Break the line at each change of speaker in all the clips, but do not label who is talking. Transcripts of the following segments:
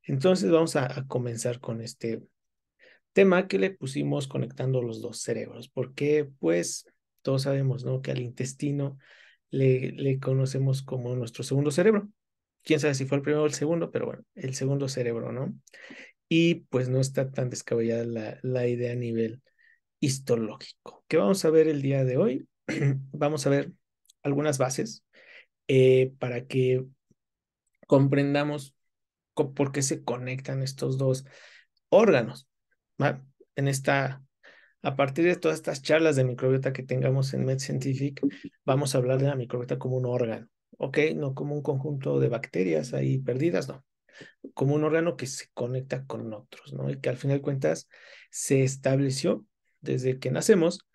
Entonces vamos a comenzar con este tema que le pusimos conectando los dos cerebros, porque pues todos sabemos, ¿no? Que al intestino le conocemos como nuestro segundo cerebro. Quién sabe si fue el primero o el segundo, pero bueno, el segundo cerebro, ¿no? Y pues no está tan descabellada la idea a nivel histológico. ¿Qué vamos a ver el día de hoy? Vamos a ver algunas bases para que comprendamos por qué se conectan estos dos órganos, ¿va? En esta, a partir de todas estas charlas de microbiota que tengamos en MedScientific, vamos a hablar de la microbiota como un órgano, ¿ok? No como un conjunto de bacterias ahí perdidas, no, como un órgano que se conecta con otros, ¿no? Y que al final de cuentas se estableció desde que nacemos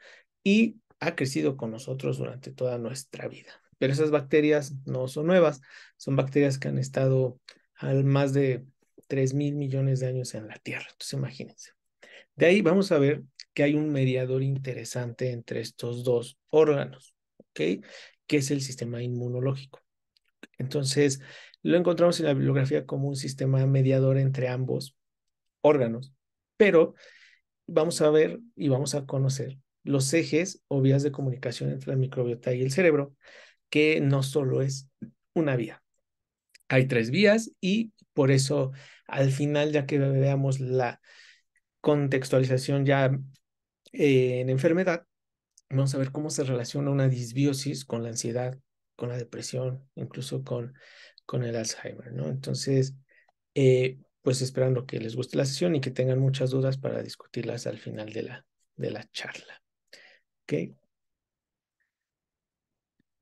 y ha crecido con nosotros durante toda nuestra vida. Pero esas bacterias no son nuevas, son bacterias que han estado al más de 3.000 millones de años en la Tierra. Entonces, imagínense. De ahí vamos a ver que hay un mediador interesante entre estos dos órganos, ¿ok? Que es el sistema inmunológico. Entonces, lo encontramos en la bibliografía como un sistema mediador entre ambos órganos, pero vamos a ver y vamos a conocer los ejes o vías de comunicación entre la microbiota y el cerebro, que no solo es una vía. Hay tres vías y por eso al final, ya que veamos la contextualización ya en enfermedad, vamos a ver cómo se relaciona una disbiosis con la ansiedad, con la depresión, incluso con el Alzheimer, ¿no? Entonces, pues esperando que les guste la sesión y que tengan muchas dudas para discutirlas al final de la charla. ¿Ok?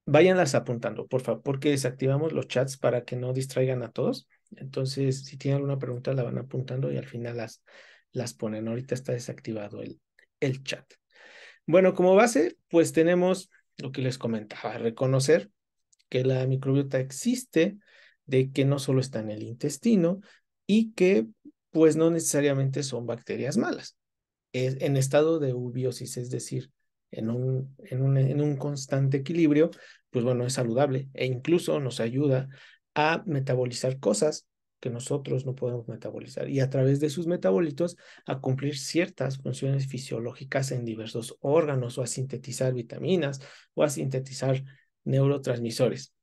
Váyanlas apuntando, por favor, porque desactivamos los chats para que no distraigan a todos. Entonces, si tienen alguna pregunta, la van apuntando y al final las ponen. Ahorita está desactivado el chat. Bueno, como base, pues tenemos lo que les comentaba, reconocer que la microbiota existe, de que no solo está en el intestino y que pues no necesariamente son bacterias malas. Es en estado de eubiosis, es decir, en un constante equilibrio, pues bueno, es saludable e incluso nos ayuda a metabolizar cosas que nosotros no podemos metabolizar y a través de sus metabolitos a cumplir ciertas funciones fisiológicas en diversos órganos o a sintetizar vitaminas o a sintetizar neurotransmisores.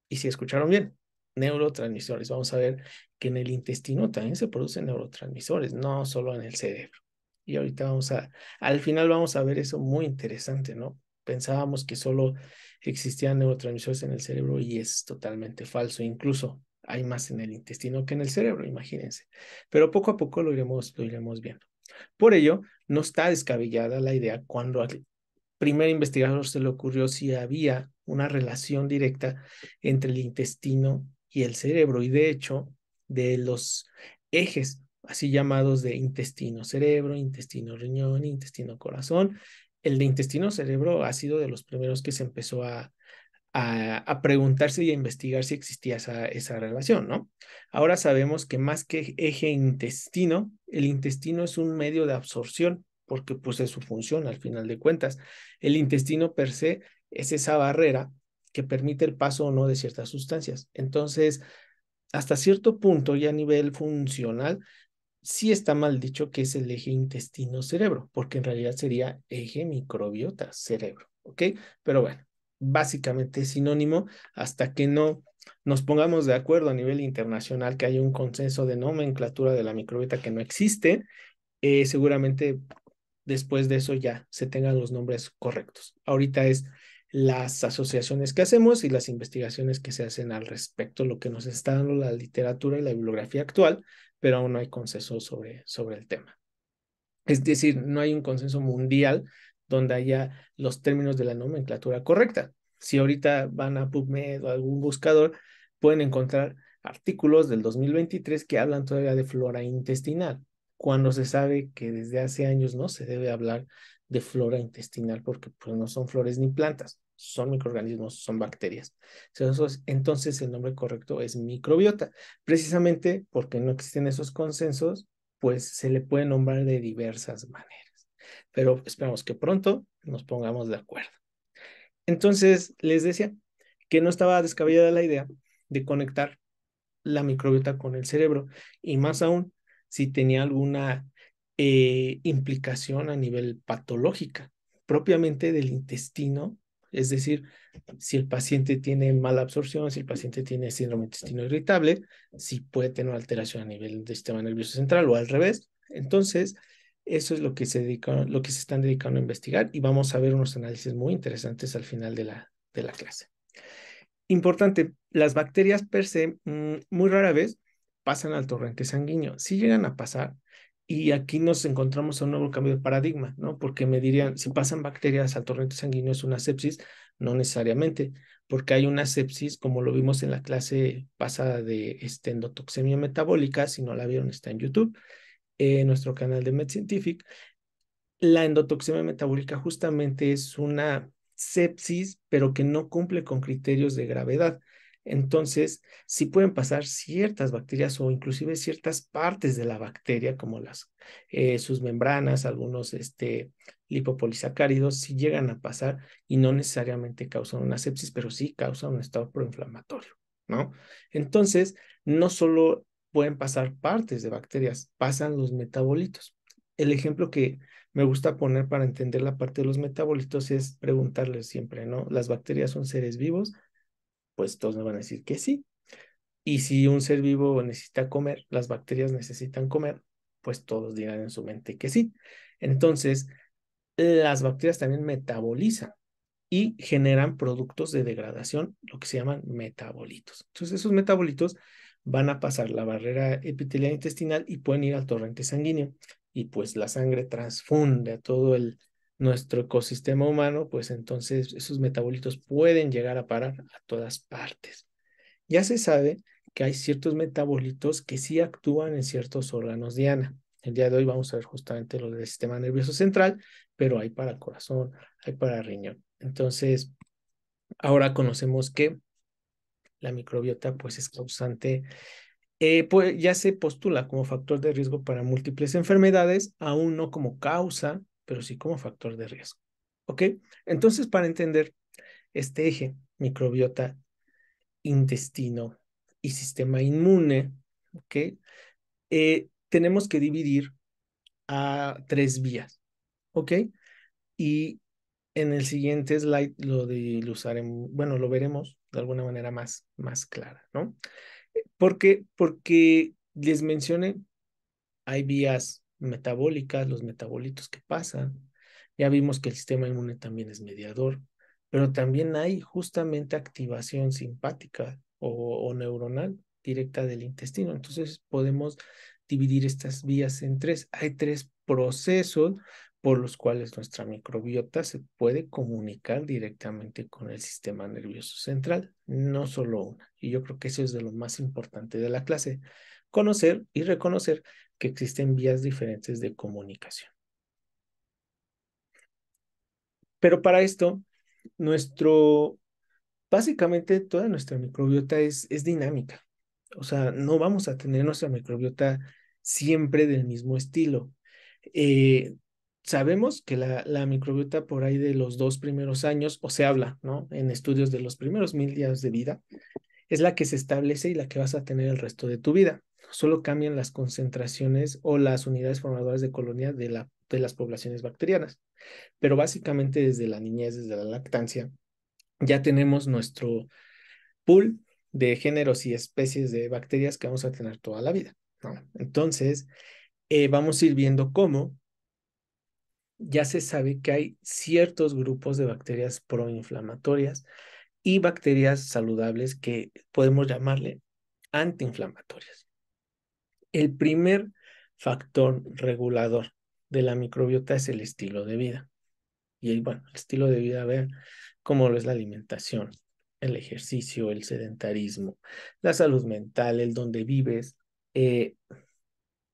Y si escucharon bien, neurotransmisores. Vamos a ver que en el intestino también se producen neurotransmisores, no solo en el cerebro. Y ahorita al final vamos a ver eso muy interesante, ¿no? Pensábamos que solo existían neurotransmisores en el cerebro y es totalmente falso. Incluso hay más en el intestino que en el cerebro, imagínense. Pero poco a poco lo iremos viendo. Por ello, no está descabellada la idea cuando al primer investigador se le ocurrió si había una relación directa entre el intestino y el cerebro. Y de hecho, de los ejes así llamados de intestino-cerebro, intestino-riñón, intestino-corazón, el de intestino-cerebro ha sido de los primeros que se empezó a preguntarse y a investigar si existía esa relación, ¿no? Ahora sabemos que más que eje intestino, el intestino es un medio de absorción, porque pues es su función al final de cuentas. El intestino per se es esa barrera que permite el paso o no de ciertas sustancias. Entonces, hasta cierto punto y a nivel funcional, sí está mal dicho que es el eje intestino-cerebro, porque en realidad sería eje microbiota-cerebro, ¿ok? Pero bueno, básicamente es sinónimo hasta que no nos pongamos de acuerdo a nivel internacional que haya un consenso de nomenclatura de la microbiota que no existe, seguramente después de eso ya se tengan los nombres correctos. Ahorita es las asociaciones que hacemos y las investigaciones que se hacen al respecto, lo que nos está dando la literatura y la bibliografía actual, pero aún no hay consenso sobre el tema. Es decir, no hay un consenso mundial donde haya los términos de la nomenclatura correcta. Si ahorita van a PubMed o algún buscador, pueden encontrar artículos del 2023 que hablan todavía de flora intestinal, cuando se sabe que desde hace años no se debe hablar de flora intestinal porque pues, no son flores ni plantas, son microorganismos, son bacterias. Entonces el nombre correcto es microbiota, precisamente porque no existen esos consensos, pues se le puede nombrar de diversas maneras. Pero esperamos que pronto nos pongamos de acuerdo. Entonces, les decía que no estaba descabellada la idea de conectar la microbiota con el cerebro y más aún si tenía alguna implicación a nivel patológica, propiamente del intestino, es decir, si el paciente tiene mala absorción, si el paciente tiene síndrome de intestino irritable, si puede tener una alteración a nivel del sistema nervioso central o al revés. Entonces, eso es lo que lo que se están dedicando a investigar y vamos a ver unos análisis muy interesantes al final de la clase. Importante, las bacterias per se muy rara vez pasan al torrente sanguíneo. Sí llegan a pasar y aquí nos encontramos a un nuevo cambio de paradigma, ¿no? Porque me dirían, si pasan bacterias al torrente sanguíneo es una sepsis, no necesariamente, porque hay una sepsis, como lo vimos en la clase pasada de endotoxemia metabólica, si no la vieron está en YouTube, en nuestro canal de MedScientific. La endotoxemia metabólica justamente es una sepsis, pero que no cumple con criterios de gravedad. Entonces, sí pueden pasar ciertas bacterias o inclusive ciertas partes de la bacteria, como sus membranas, algunos lipopolisacáridos, sí llegan a pasar y no necesariamente causan una sepsis, pero sí causan un estado proinflamatorio, ¿no? Entonces, no solo pueden pasar partes de bacterias, pasan los metabolitos. El ejemplo que me gusta poner para entender la parte de los metabolitos es preguntarles siempre, ¿no? ¿Las bacterias son seres vivos? Pues todos me van a decir que sí. Y si un ser vivo necesita comer, las bacterias necesitan comer, pues todos dirán en su mente que sí. Entonces, las bacterias también metabolizan y generan productos de degradación, lo que se llaman metabolitos. Entonces, esos metabolitos van a pasar la barrera epitelial intestinal y pueden ir al torrente sanguíneo. Y pues la sangre transfunde a todo nuestro ecosistema humano, pues entonces esos metabolitos pueden llegar a parar a todas partes. Ya se sabe que hay ciertos metabolitos que sí actúan en ciertos órganos diana. El día de hoy vamos a ver justamente lo del sistema nervioso central, pero hay para corazón, hay para riñón. Entonces, ahora conocemos que la microbiota pues es causante, pues ya se postula como factor de riesgo para múltiples enfermedades, aún no como causa, pero sí como factor de riesgo. ¿Ok? Entonces, para entender este eje, microbiota, intestino y sistema inmune, ¿ok? Tenemos que dividir a tres vías, ¿ok? Y en el siguiente slide lo usaremos, bueno, lo veremos de alguna manera más clara, ¿no? ¿Por qué? Porque les mencioné, hay vías metabólicas, los metabolitos que pasan. Ya vimos que el sistema inmune también es mediador, pero también hay justamente activación simpática o neuronal directa del intestino. Entonces podemos dividir estas vías en tres. Hay tres procesos por los cuales nuestra microbiota se puede comunicar directamente con el sistema nervioso central, no solo una. Y yo creo que eso es de lo más importante de la clase, conocer y reconocer que existen vías diferentes de comunicación. Pero para esto, nuestro, básicamente toda nuestra microbiota es dinámica. O sea, no vamos a tener nuestra microbiota siempre del mismo estilo. Eh, Sabemos que la microbiota por ahí de los 2 primeros años, o se habla, ¿no? En estudios de los primeros 1000 días de vida, es la que se establece y la que vas a tener el resto de tu vida. Solo cambian las concentraciones o las unidades formadoras de colonia de las poblaciones bacterianas. Pero básicamente desde la niñez, desde la lactancia, ya tenemos nuestro pool de géneros y especies de bacterias que vamos a tener toda la vida, ¿no? Entonces, vamos a ir viendo cómo ya se sabe que hay ciertos grupos de bacterias proinflamatorias y bacterias saludables que podemos llamarle antiinflamatorias. El primer factor regulador de la microbiota es el estilo de vida. Y bueno, el estilo de vida, ver cómo lo es la alimentación, el ejercicio, el sedentarismo, la salud mental, el dónde vives, eh,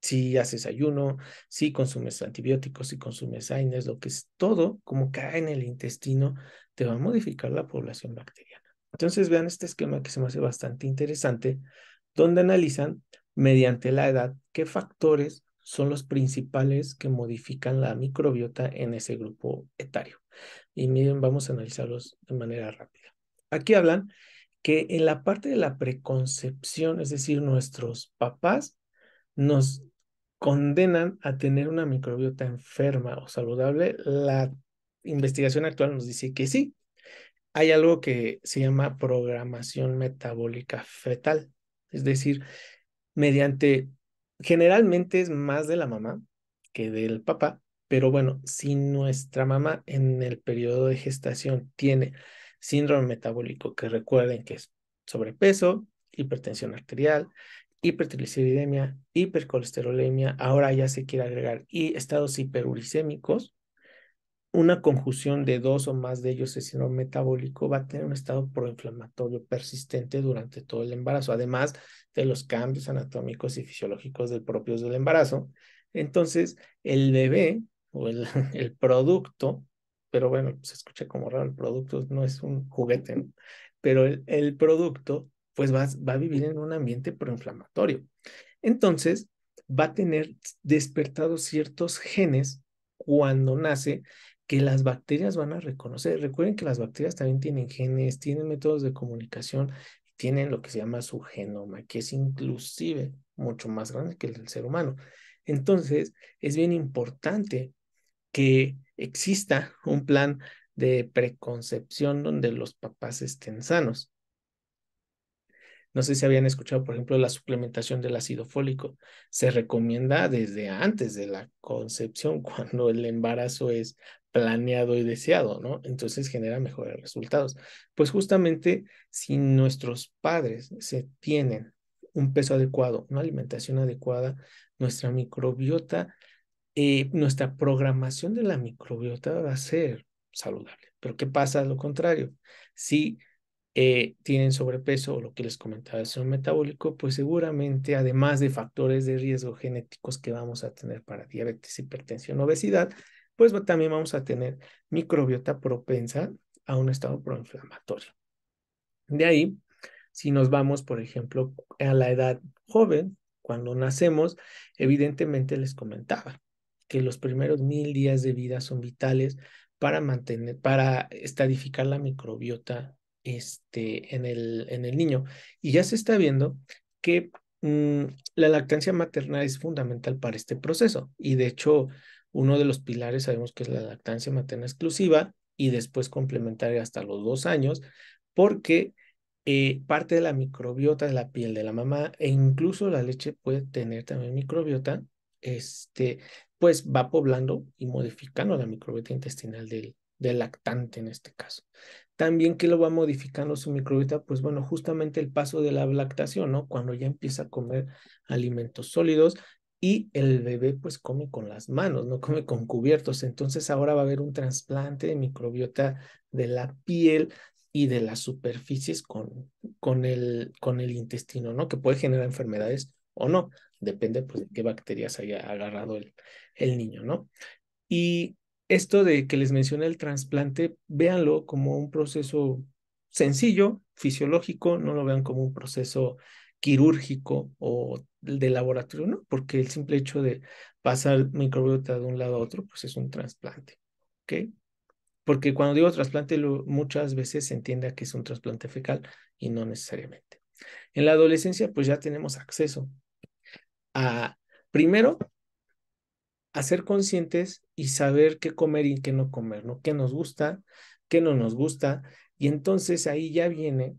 si haces ayuno, si consumes antibióticos, si consumes AINES, lo que es todo, como cae en el intestino, te va a modificar la población bacteriana. Entonces vean este esquema que se me hace bastante interesante, donde analizan mediante la edad qué factores son los principales que modifican la microbiota en ese grupo etario. Y miren, vamos a analizarlos de manera rápida. Aquí hablan que en la parte de la preconcepción, es decir, nuestros papás nos condenan a tener una microbiota enferma o saludable. La investigación actual nos dice que sí. Hay algo que se llama programación metabólica fetal, es decir, mediante, generalmente es más de la mamá que del papá, pero bueno, si nuestra mamá en el periodo de gestación tiene síndrome metabólico, que recuerden que es sobrepeso, hipertensión arterial, hipertrigliceridemia, hipercolesterolemia, ahora ya se quiere agregar y estados hiperuricémicos, una conjunción de dos o más de ellos, el síndrome metabólico, va a tener un estado proinflamatorio persistente durante todo el embarazo, además de los cambios anatómicos y fisiológicos propios del embarazo. Entonces, el bebé o el, el producto, pero bueno, se escucha como raro, el producto no es un juguete, ¿no? Pero el producto, pues va a vivir en un ambiente proinflamatorio. Entonces, va a tener despertados ciertos genes cuando nace que las bacterias van a reconocer. Recuerden que las bacterias también tienen genes, tienen métodos de comunicación, tienen lo que se llama su genoma, que es inclusive mucho más grande que el del ser humano. Entonces, es bien importante que exista un plan de preconcepción donde los papás estén sanos. No sé si habían escuchado, por ejemplo, la suplementación del ácido fólico. Se recomienda desde antes de la concepción, cuando el embarazo es planeado y deseado, ¿no? Entonces genera mejores resultados. Pues justamente si nuestros padres se tienen un peso adecuado, una alimentación adecuada, nuestra microbiota, nuestra programación de la microbiota va a ser saludable. Pero ¿qué pasa a lo contrario? Si tienen sobrepeso o lo que les comentaba, el síndrome metabólico, pues seguramente, además de factores de riesgo genéticos que vamos a tener para diabetes, hipertensión, obesidad, pues también vamos a tener microbiota propensa a un estado proinflamatorio. De ahí, si nos vamos, por ejemplo, a la edad joven, cuando nacemos, evidentemente les comentaba que los primeros 1000 días de vida son vitales para mantener, para estadificar la microbiota en el niño. Y ya se está viendo que la lactancia materna es fundamental para este proceso. Y de hecho, uno de los pilares sabemos que es la lactancia materna exclusiva y después complementaria hasta los 2 años, porque parte de la microbiota de la piel de la mamá e incluso la leche puede tener también microbiota, este, pues va poblando y modificando la microbiota intestinal del lactante en este caso. También que lo va modificando su microbiota, pues bueno, justamente el paso de la lactación, ¿no? Cuando ya empieza a comer alimentos sólidos y el bebé pues come con las manos, no come con cubiertos. Entonces ahora va a haber un trasplante de microbiota de la piel y de las superficies con el intestino, ¿no? Que puede generar enfermedades o no, depende pues de qué bacterias haya agarrado el niño, ¿no? Y esto de que les mencioné el trasplante, véanlo como un proceso sencillo, fisiológico, no lo vean como un proceso quirúrgico o de laboratorio, ¿no? Porque el simple hecho de pasar microbiota de un lado a otro, pues es un trasplante, ¿ok? Porque cuando digo trasplante, muchas veces se entiende a que es un trasplante fecal y no necesariamente. En la adolescencia, pues ya tenemos acceso a, primero, a ser conscientes y saber qué comer y qué no comer, ¿no? Qué nos gusta, qué no nos gusta. Y entonces ahí ya viene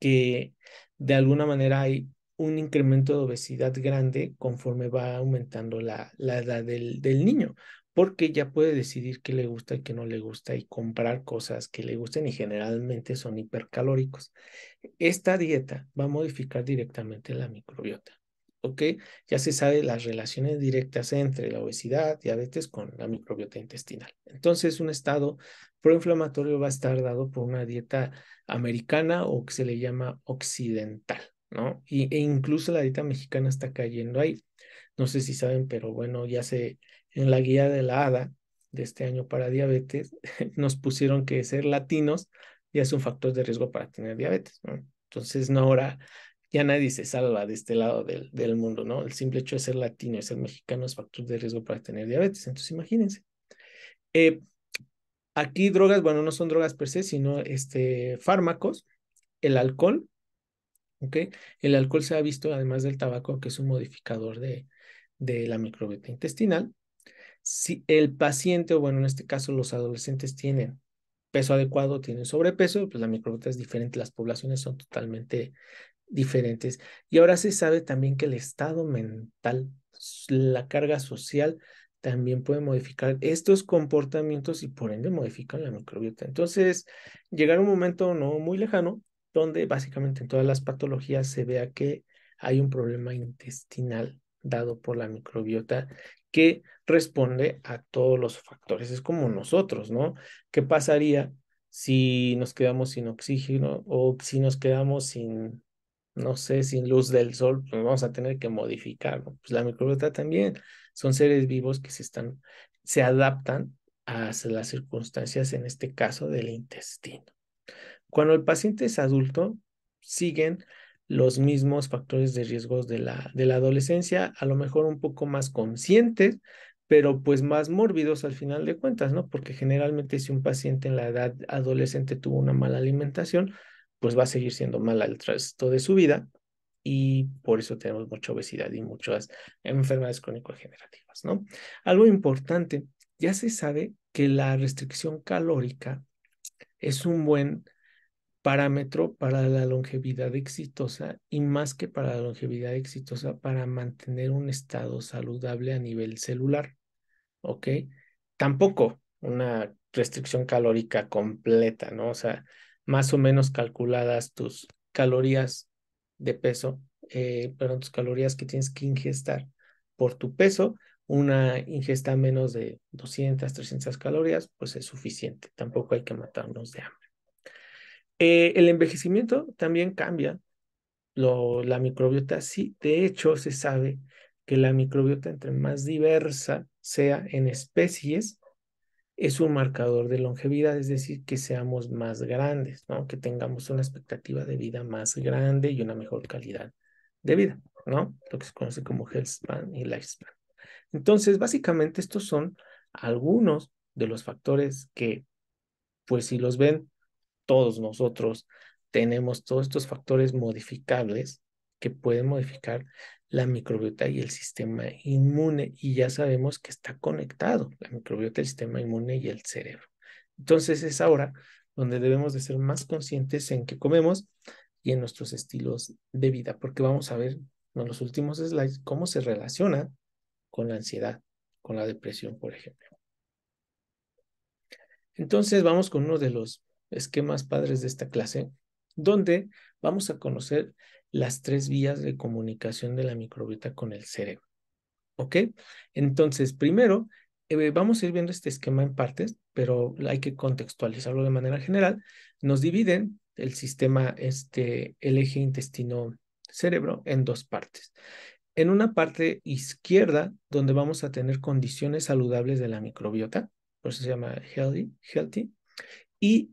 que de alguna manera hay un incremento de obesidad grande conforme va aumentando la edad del niño, porque ya puede decidir qué le gusta y qué no le gusta y comprar cosas que le gusten y generalmente son hipercalóricos. Esta dieta va a modificar directamente la microbiota. ¿Ok? Ya se sabe las relaciones directas entre la obesidad, diabetes con la microbiota intestinal. Entonces, un estado proinflamatorio va a estar dado por una dieta americana o que se le llama occidental, ¿no? E incluso la dieta mexicana está cayendo ahí. No sé si saben, pero bueno, en la guía de la ADA de este año para diabetes, nos pusieron que ser latinos ya es un factor de riesgo para tener diabetes, ¿no? Entonces, no, ahora ya nadie se salva de este lado del mundo, ¿no? El simple hecho de ser latino y ser mexicano es factor de riesgo para tener diabetes. Entonces, imagínense. Eh, Aquí drogas, bueno, no son drogas per se, sino fármacos el alcohol, ¿ok? El alcohol se ha visto, además del tabaco, que es un modificador de la microbiota intestinal. Si el paciente, o bueno, en este caso los adolescentes tienen peso adecuado, tienen sobrepeso, pues la microbiota es diferente, las poblaciones son totalmente diferentes. Y ahora se sabe también que el estado mental, la carga social, también puede modificar estos comportamientos y por ende modifican la microbiota. Entonces, llegar a un momento no muy lejano donde básicamente en todas las patologías se vea que hay un problema intestinal dado por la microbiota que responde a todos los factores. Es como nosotros, ¿no? ¿Qué pasaría si nos quedamos sin oxígeno o si nos quedamos sin, no sé, sin luz del sol? Pues vamos a tener que modificar, ¿no? Pues la microbiota también son seres vivos que se adaptan a las circunstancias, en este caso del intestino. Cuando el paciente es adulto, siguen los mismos factores de riesgos de la adolescencia, a lo mejor un poco más conscientes, pero pues más mórbidos al final de cuentas, ¿no? Porque generalmente si un paciente en la edad adolescente tuvo una mala alimentación, pues va a seguir siendo mala el resto de su vida y por eso tenemos mucha obesidad y muchas enfermedades crónico-degenerativas, ¿no? Algo importante, ya se sabe que la restricción calórica es un buen parámetro para la longevidad exitosa y más que para la longevidad exitosa, para mantener un estado saludable a nivel celular, ¿ok? Tampoco una restricción calórica completa, ¿no? O sea, más o menos calculadas tus calorías de peso, perdón, tus calorías que tienes que ingestar por tu peso, una ingesta menos de 200, 300 calorías, pues es suficiente. Tampoco hay que matarnos de hambre. El envejecimiento también cambia la microbiota. Sí, de hecho, se sabe que la microbiota, entre más diversa sea en especies, es un marcador de longevidad, es decir, que seamos más grandes, ¿no? Que tengamos una expectativa de vida más grande y una mejor calidad de vida, ¿no? Lo que se conoce como health span y lifespan. Entonces, básicamente, estos son algunos de los factores que, pues, si los ven todos nosotros tenemos todos estos factores modificables que pueden modificar la microbiota y el sistema inmune y ya sabemos que está conectado la microbiota, el sistema inmune y el cerebro. Entonces es ahora donde debemos de ser más conscientes en qué comemos y en nuestros estilos de vida, porque vamos a ver en los últimos slides cómo se relaciona con la ansiedad, con la depresión, por ejemplo. Entonces vamos con uno de los esquemas padres de esta clase, donde vamos a conocer las tres vías de comunicación de la microbiota con el cerebro. ¿Ok? Entonces, primero, vamos a ir viendo este esquema en partes, pero hay que contextualizarlo de manera general. Nos dividen el sistema, el eje intestino-cerebro en dos partes. En una parte izquierda, donde vamos a tener condiciones saludables de la microbiota, por eso se llama healthy, y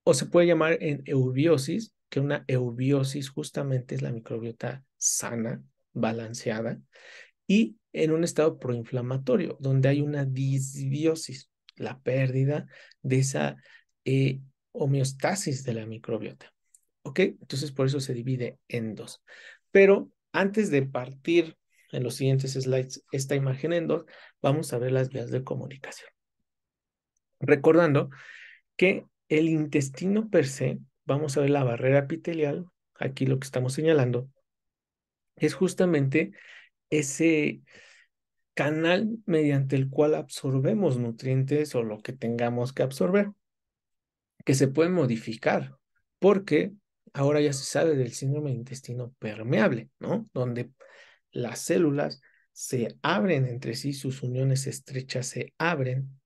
o se puede llamar en eubiosis, que una eubiosis justamente es la microbiota sana, balanceada, y en un estado proinflamatorio, donde hay una disbiosis, la pérdida de esa homeostasis de la microbiota. ¿Ok? Entonces por eso se divide en dos. Pero antes de partir en los siguientes slides esta imagen en dos, vamos a ver las vías de comunicación. Recordando que el intestino per se, vamos a ver la barrera epitelial, aquí lo que estamos señalando, es justamente ese canal mediante el cual absorbemos nutrientes o lo que tengamos que absorber, que se puede modificar, porque ahora ya se sabe del síndrome de intestino permeable, ¿no? Donde las células se abren entre sí, sus uniones estrechas se abren,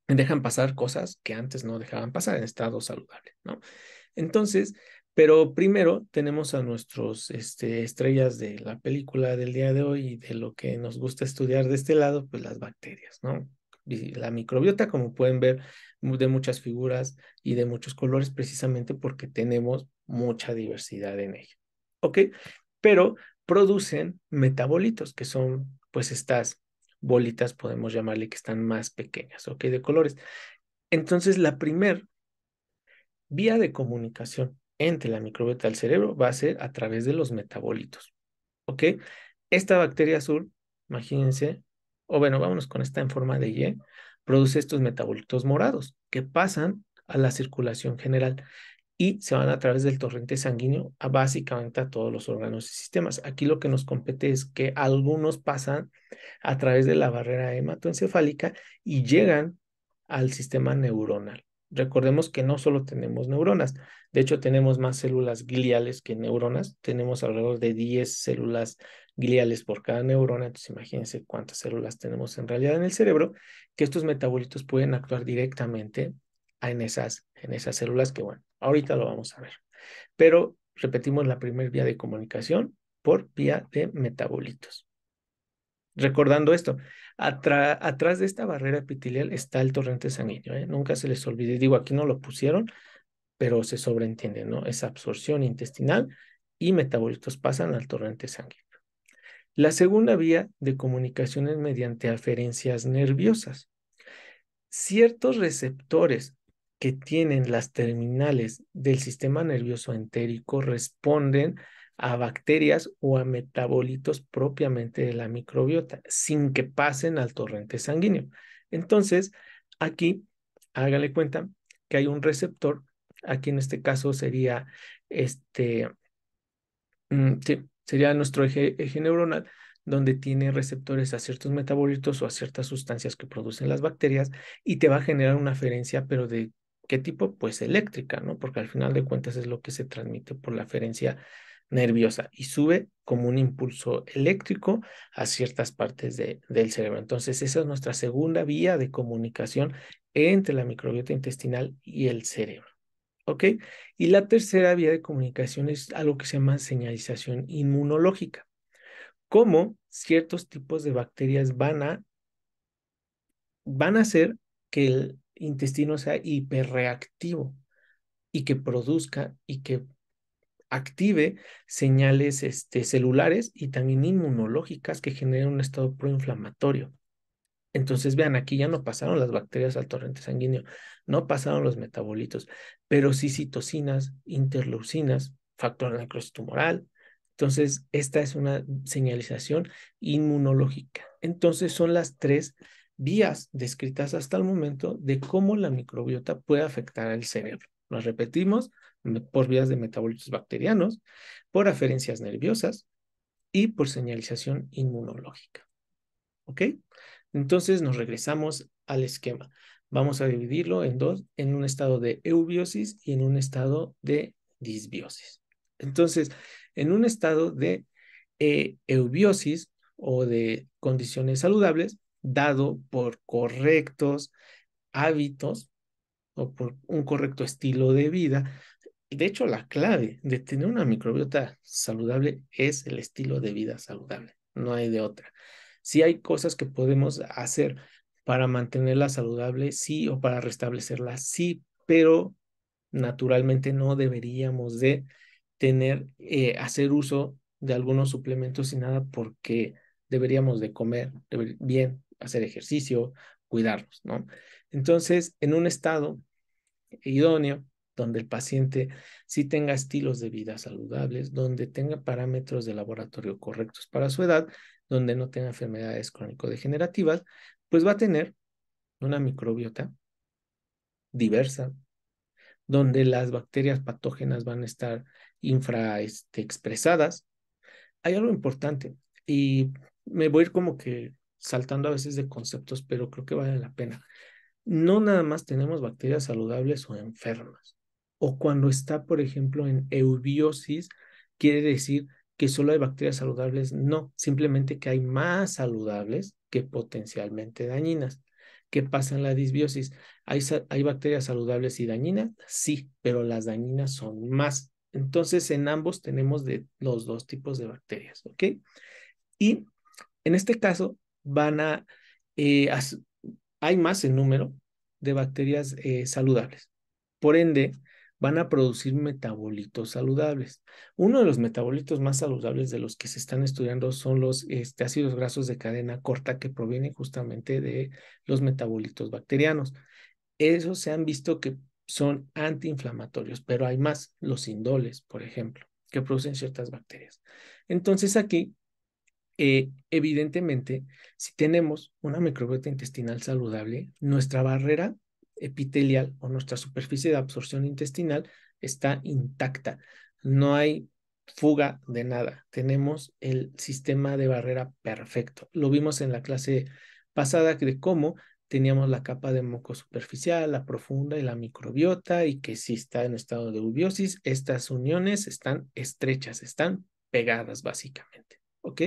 dejan pasar cosas que antes no dejaban pasar en estado saludable, ¿no? Entonces, pero primero tenemos a nuestros estrellas de la película del día de hoy y de lo que nos gusta estudiar de este lado, pues las bacterias, ¿no? Y la microbiota, como pueden ver, de muchas figuras y de muchos colores, precisamente porque tenemos mucha diversidad en ella. ¿Ok? Pero producen metabolitos, que son pues estas bolitas, podemos llamarle, que están más pequeñas, ¿ok? De colores. Entonces, la primer vía de comunicación entre la microbiota y el cerebro va a ser a través de los metabolitos. ¿Ok? Esta bacteria azul, imagínense, o bueno, vámonos con esta en forma de Y, produce estos metabolitos morados que pasan a la circulación general y se van a través del torrente sanguíneo a básicamente a todos los órganos y sistemas. Aquí lo que nos compete es que algunos pasan a través de la barrera hematoencefálica y llegan al sistema neuronal. Recordemos que no solo tenemos neuronas, de hecho tenemos más células gliales que neuronas, tenemos alrededor de 10 células gliales por cada neurona, entonces imagínense cuántas células tenemos en realidad en el cerebro, que estos metabolitos pueden actuar directamente en esas células que, bueno, ahorita lo vamos a ver. Pero repetimos la primera vía de comunicación por vía de metabolitos. Recordando esto, atrás de esta barrera epitelial está el torrente sanguíneo, ¿eh? Nunca se les olvide. Digo, aquí no lo pusieron, pero se sobreentiende, ¿no? Es absorción intestinal y metabolitos pasan al torrente sanguíneo. La segunda vía de comunicación es mediante aferencias nerviosas. Ciertos receptores que tienen las terminales del sistema nervioso entérico responden a bacterias o a metabolitos propiamente de la microbiota, sin que pasen al torrente sanguíneo. Entonces, aquí, hágale cuenta que hay un receptor, aquí en este caso sería este, sí, sería nuestro eje neuronal, donde tiene receptores a ciertos metabolitos o a ciertas sustancias que producen las bacterias y te va a generar una aferencia, pero ¿de qué tipo? Pues eléctrica, ¿no? Porque al final de cuentas es lo que se transmite por la aferencia nerviosa y sube como un impulso eléctrico a ciertas partes del cerebro. Entonces, esa es nuestra segunda vía de comunicación entre la microbiota intestinal y el cerebro. ¿Ok? Y la tercera vía de comunicación es algo que se llama señalización inmunológica. Cómo ciertos tipos de bacterias van a hacer que el intestino sea hiperreactivo y que produzca y que active señales celulares y también inmunológicas que generen un estado proinflamatorio. Entonces, vean, aquí ya no pasaron las bacterias al torrente sanguíneo, no pasaron los metabolitos, pero sí citocinas, interleucinas, factor de necrosis tumoral. Entonces, esta es una señalización inmunológica. Entonces, son las tres vías descritas hasta el momento de cómo la microbiota puede afectar al cerebro. Nos repetimos, por vías de metabolitos bacterianos, por aferencias nerviosas y por señalización inmunológica. ¿Ok? Entonces nos regresamos al esquema. Vamos a dividirlo en dos, en un estado de eubiosis y en un estado de disbiosis. Entonces, en un estado de eubiosis o de condiciones saludables, dado por correctos hábitos o por un correcto estilo de vida. De hecho, la clave de tener una microbiota saludable es el estilo de vida saludable. No hay de otra. Si hay cosas que podemos hacer para mantenerla saludable, sí, o para restablecerla, sí, pero naturalmente no deberíamos de hacer uso de algunos suplementos y nada porque deberíamos de comer bien, hacer ejercicio, cuidarnos, ¿no? Entonces, en un estado idóneo, donde el paciente sí tenga estilos de vida saludables, donde tenga parámetros de laboratorio correctos para su edad, donde no tenga enfermedades crónico-degenerativas, pues va a tener una microbiota diversa, donde las bacterias patógenas van a estar expresadas. Hay algo importante y me voy a ir como que saltando a veces de conceptos, pero creo que vale la pena. No nada más tenemos bacterias saludables o enfermas. O cuando está, por ejemplo, en eubiosis, quiere decir que solo hay bacterias saludables. No, simplemente que hay más saludables que potencialmente dañinas. ¿Qué pasa en la disbiosis? ¿Hay bacterias saludables y dañinas? Sí, pero las dañinas son más. Entonces, en ambos tenemos de los dos tipos de bacterias, ¿ok? Y en este caso, eh, hay más en número de bacterias saludables. Por ende, van a producir metabolitos saludables. Uno de los metabolitos más saludables de los que se están estudiando son los ácidos grasos de cadena corta que provienen justamente de los metabolitos bacterianos. Esos se han visto que son antiinflamatorios, pero hay más, los indoles, por ejemplo, que producen ciertas bacterias. Entonces aquí, evidentemente, si tenemos una microbiota intestinal saludable, nuestra barrera epitelial o nuestra superficie de absorción intestinal está intacta. No hay fuga de nada. Tenemos el sistema de barrera perfecto. Lo vimos en la clase pasada de cómo teníamos la capa de moco superficial, la profunda y la microbiota, y que si está en estado de eubiosis, estas uniones están estrechas, están pegadas básicamente. ¿Ok?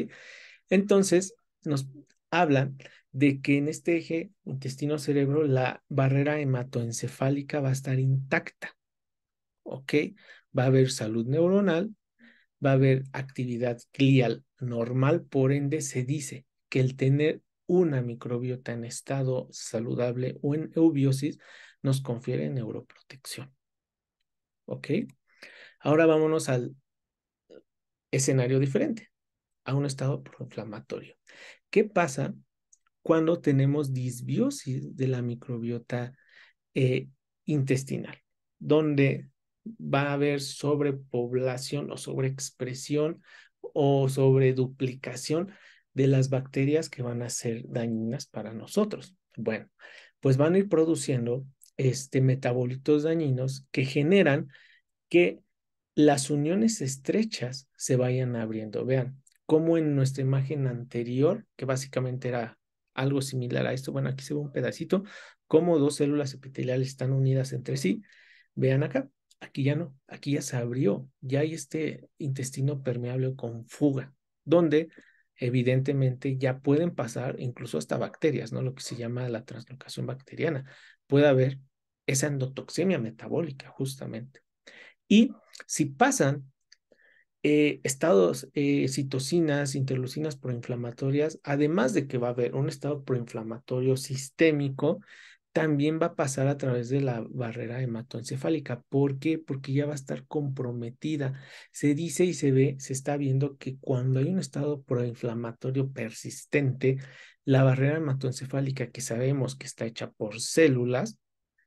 Entonces, nos hablan de que en este eje intestino-cerebro la barrera hematoencefálica va a estar intacta. ¿Ok? Va a haber salud neuronal, va a haber actividad glial normal, por ende se dice que el tener una microbiota en estado saludable o en eubiosis nos confiere neuroprotección. ¿Ok? Ahora vámonos al escenario diferente, a un estado proinflamatorio. ¿Qué pasa cuando tenemos disbiosis de la microbiota eh, intestinal, donde va a haber sobrepoblación o sobreexpresión o sobreduplicación de las bacterias que van a ser dañinas para nosotros? Bueno, pues van a ir produciendo metabolitos dañinos que generan que las uniones estrechas se vayan abriendo. Vean, como en nuestra imagen anterior, que básicamente era algo similar a esto, bueno, aquí se ve un pedacito, como dos células epiteliales están unidas entre sí. Vean acá, aquí ya no, aquí ya se abrió, ya hay este intestino permeable con fuga, donde evidentemente ya pueden pasar incluso hasta bacterias, ¿no? Lo que se llama la translocación bacteriana. Puede haber esa endotoxemia metabólica, justamente. Y si pasan estados, citocinas, interleucinas proinflamatorias, además de que va a haber un estado proinflamatorio sistémico, también va a pasar a través de la barrera hematoencefálica. ¿Por qué? Porque ya va a estar comprometida. Se dice y se ve, se está viendo que cuando hay un estado proinflamatorio persistente, la barrera hematoencefálica, que sabemos que está hecha por células,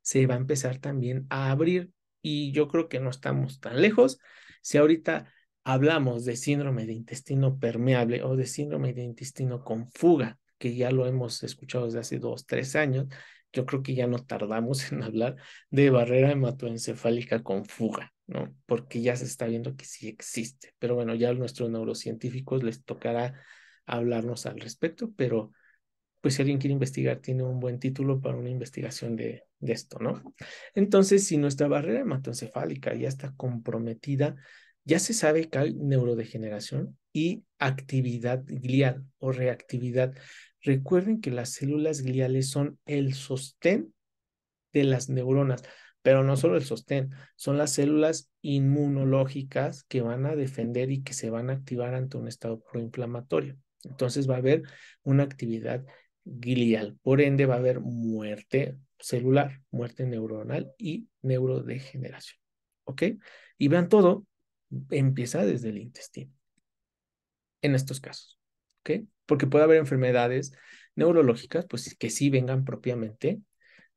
se va a empezar también a abrir. Y yo creo que no estamos tan lejos. Si ahorita hablamos de síndrome de intestino permeable o de síndrome de intestino con fuga, que ya lo hemos escuchado desde hace 2, 3 años, yo creo que ya no tardamos en hablar de barrera hematoencefálica con fuga, ¿no? Porque ya se está viendo que sí existe. Pero bueno, ya a nuestros neurocientíficos les tocará hablarnos al respecto, pero pues si alguien quiere investigar, tiene un buen título para una investigación de esto, ¿no? Entonces, si nuestra barrera hematoencefálica ya está comprometida, ya se sabe que hay neurodegeneración y actividad glial o reactividad. Recuerden que las células gliales son el sostén de las neuronas, pero no solo el sostén, son las células inmunológicas que van a defender y que se van a activar ante un estado proinflamatorio. Entonces va a haber una actividad glial, por ende va a haber muerte celular, muerte neuronal y neurodegeneración. ¿Ok? Y vean todo, empieza desde el intestino en estos casos. ¿Ok? Porque puede haber enfermedades neurológicas, pues que sí vengan propiamente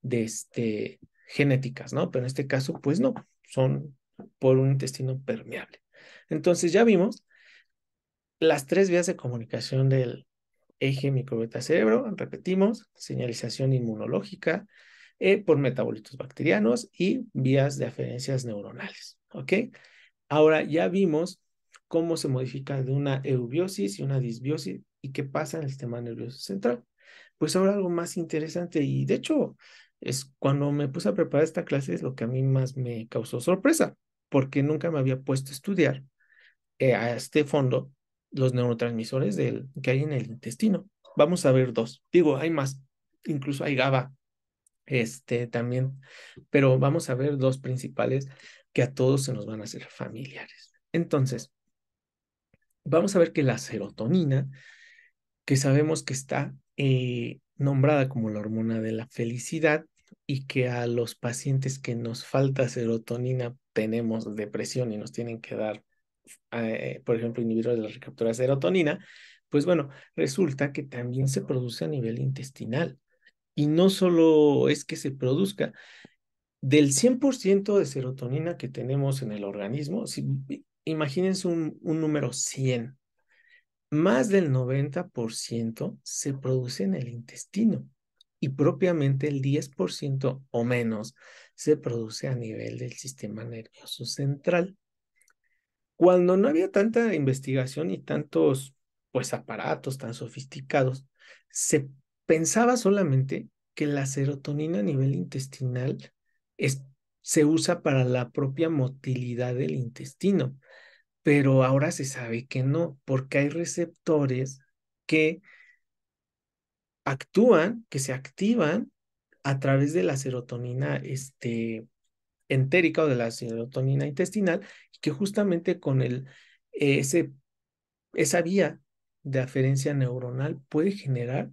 de genéticas, ¿no? Pero en este caso, pues no, son por un intestino permeable. Entonces ya vimos las tres vías de comunicación del eje microbiota-cerebro, repetimos, señalización inmunológica por metabolitos bacterianos y vías de aferencias neuronales, ¿ok? Ahora ya vimos cómo se modifica de una eubiosis y una disbiosis y qué pasa en el sistema nervioso central. Pues ahora algo más interesante y de hecho es cuando me puse a preparar esta clase es lo que a mí más me causó sorpresa porque nunca me había puesto a estudiar a este fondo los neurotransmisores que hay en el intestino. Vamos a ver dos. Digo, hay más, incluso hay GABA, también, pero vamos a ver dos principales que a todos se nos van a hacer familiares. Entonces, vamos a ver que la serotonina, que sabemos que está nombrada como la hormona de la felicidad y que a los pacientes que nos falta serotonina tenemos depresión y nos tienen que dar, por ejemplo, inhibidores de la recaptura de serotonina, pues bueno, resulta que también se produce a nivel intestinal. Y no solo es que se produzca, Del 100% de serotonina que tenemos en el organismo, imagínense un número 100, más del 90% se produce en el intestino y propiamente el 10% o menos se produce a nivel del sistema nervioso central. Cuando no había tanta investigación y tantos, pues, aparatos tan sofisticados, se pensaba solamente que la serotonina a nivel intestinal es, se usa para la propia motilidad del intestino, pero ahora se sabe que no, porque hay receptores que actúan, que se activan a través de la serotonina, entérica o de la serotonina intestinal, y que justamente con ese esa vía de aferencia neuronal puede generar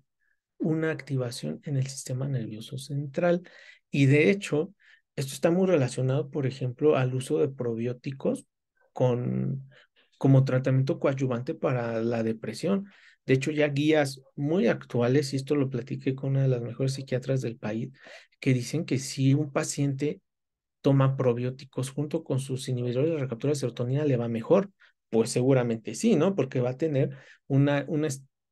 una activación en el sistema nervioso central. Y de hecho, esto está muy relacionado, por ejemplo, al uso de probióticos con, como tratamiento coadyuvante para la depresión. De hecho, ya guías muy actuales, y esto lo platiqué con una de las mejores psiquiatras del país, que dicen que si un paciente toma probióticos junto con sus inhibidores de recaptura de serotonina, le va mejor. Pues seguramente sí, ¿no? Porque va a tener una.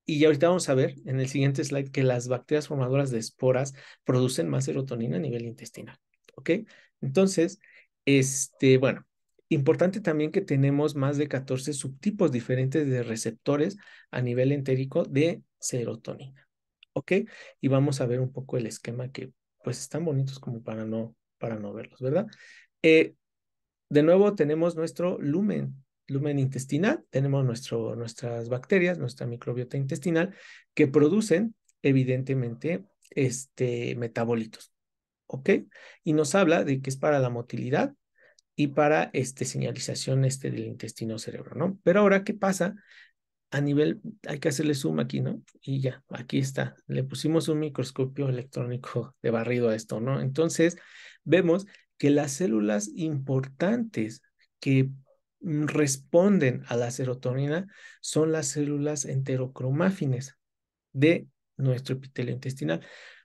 Y ahorita vamos a ver en el siguiente slide que las bacterias formadoras de esporas producen más serotonina a nivel intestinal. ¿Ok? Entonces, bueno, importante también que tenemos más de 14 subtipos diferentes de receptores a nivel entérico de serotonina. ¿Ok? Y vamos a ver un poco el esquema que, pues, están bonitos como para no verlos, ¿verdad? Eh, de nuevo tenemos nuestro lumen intestinal, tenemos nuestras bacterias, nuestra microbiota intestinal, que producen, evidentemente, metabolitos, ¿ok? Y nos habla de que es para la motilidad y para señalización del intestino-cerebro, ¿no? Pero ahora, ¿qué pasa? A nivel, hay que hacerle zoom aquí, ¿no? Y ya, aquí está. Le pusimos un microscopio electrónico de barrido a esto, ¿no? Entonces, vemos que las células importantes que responden a la serotonina son las células enterocromáfines de nuestro epitelio intestinal.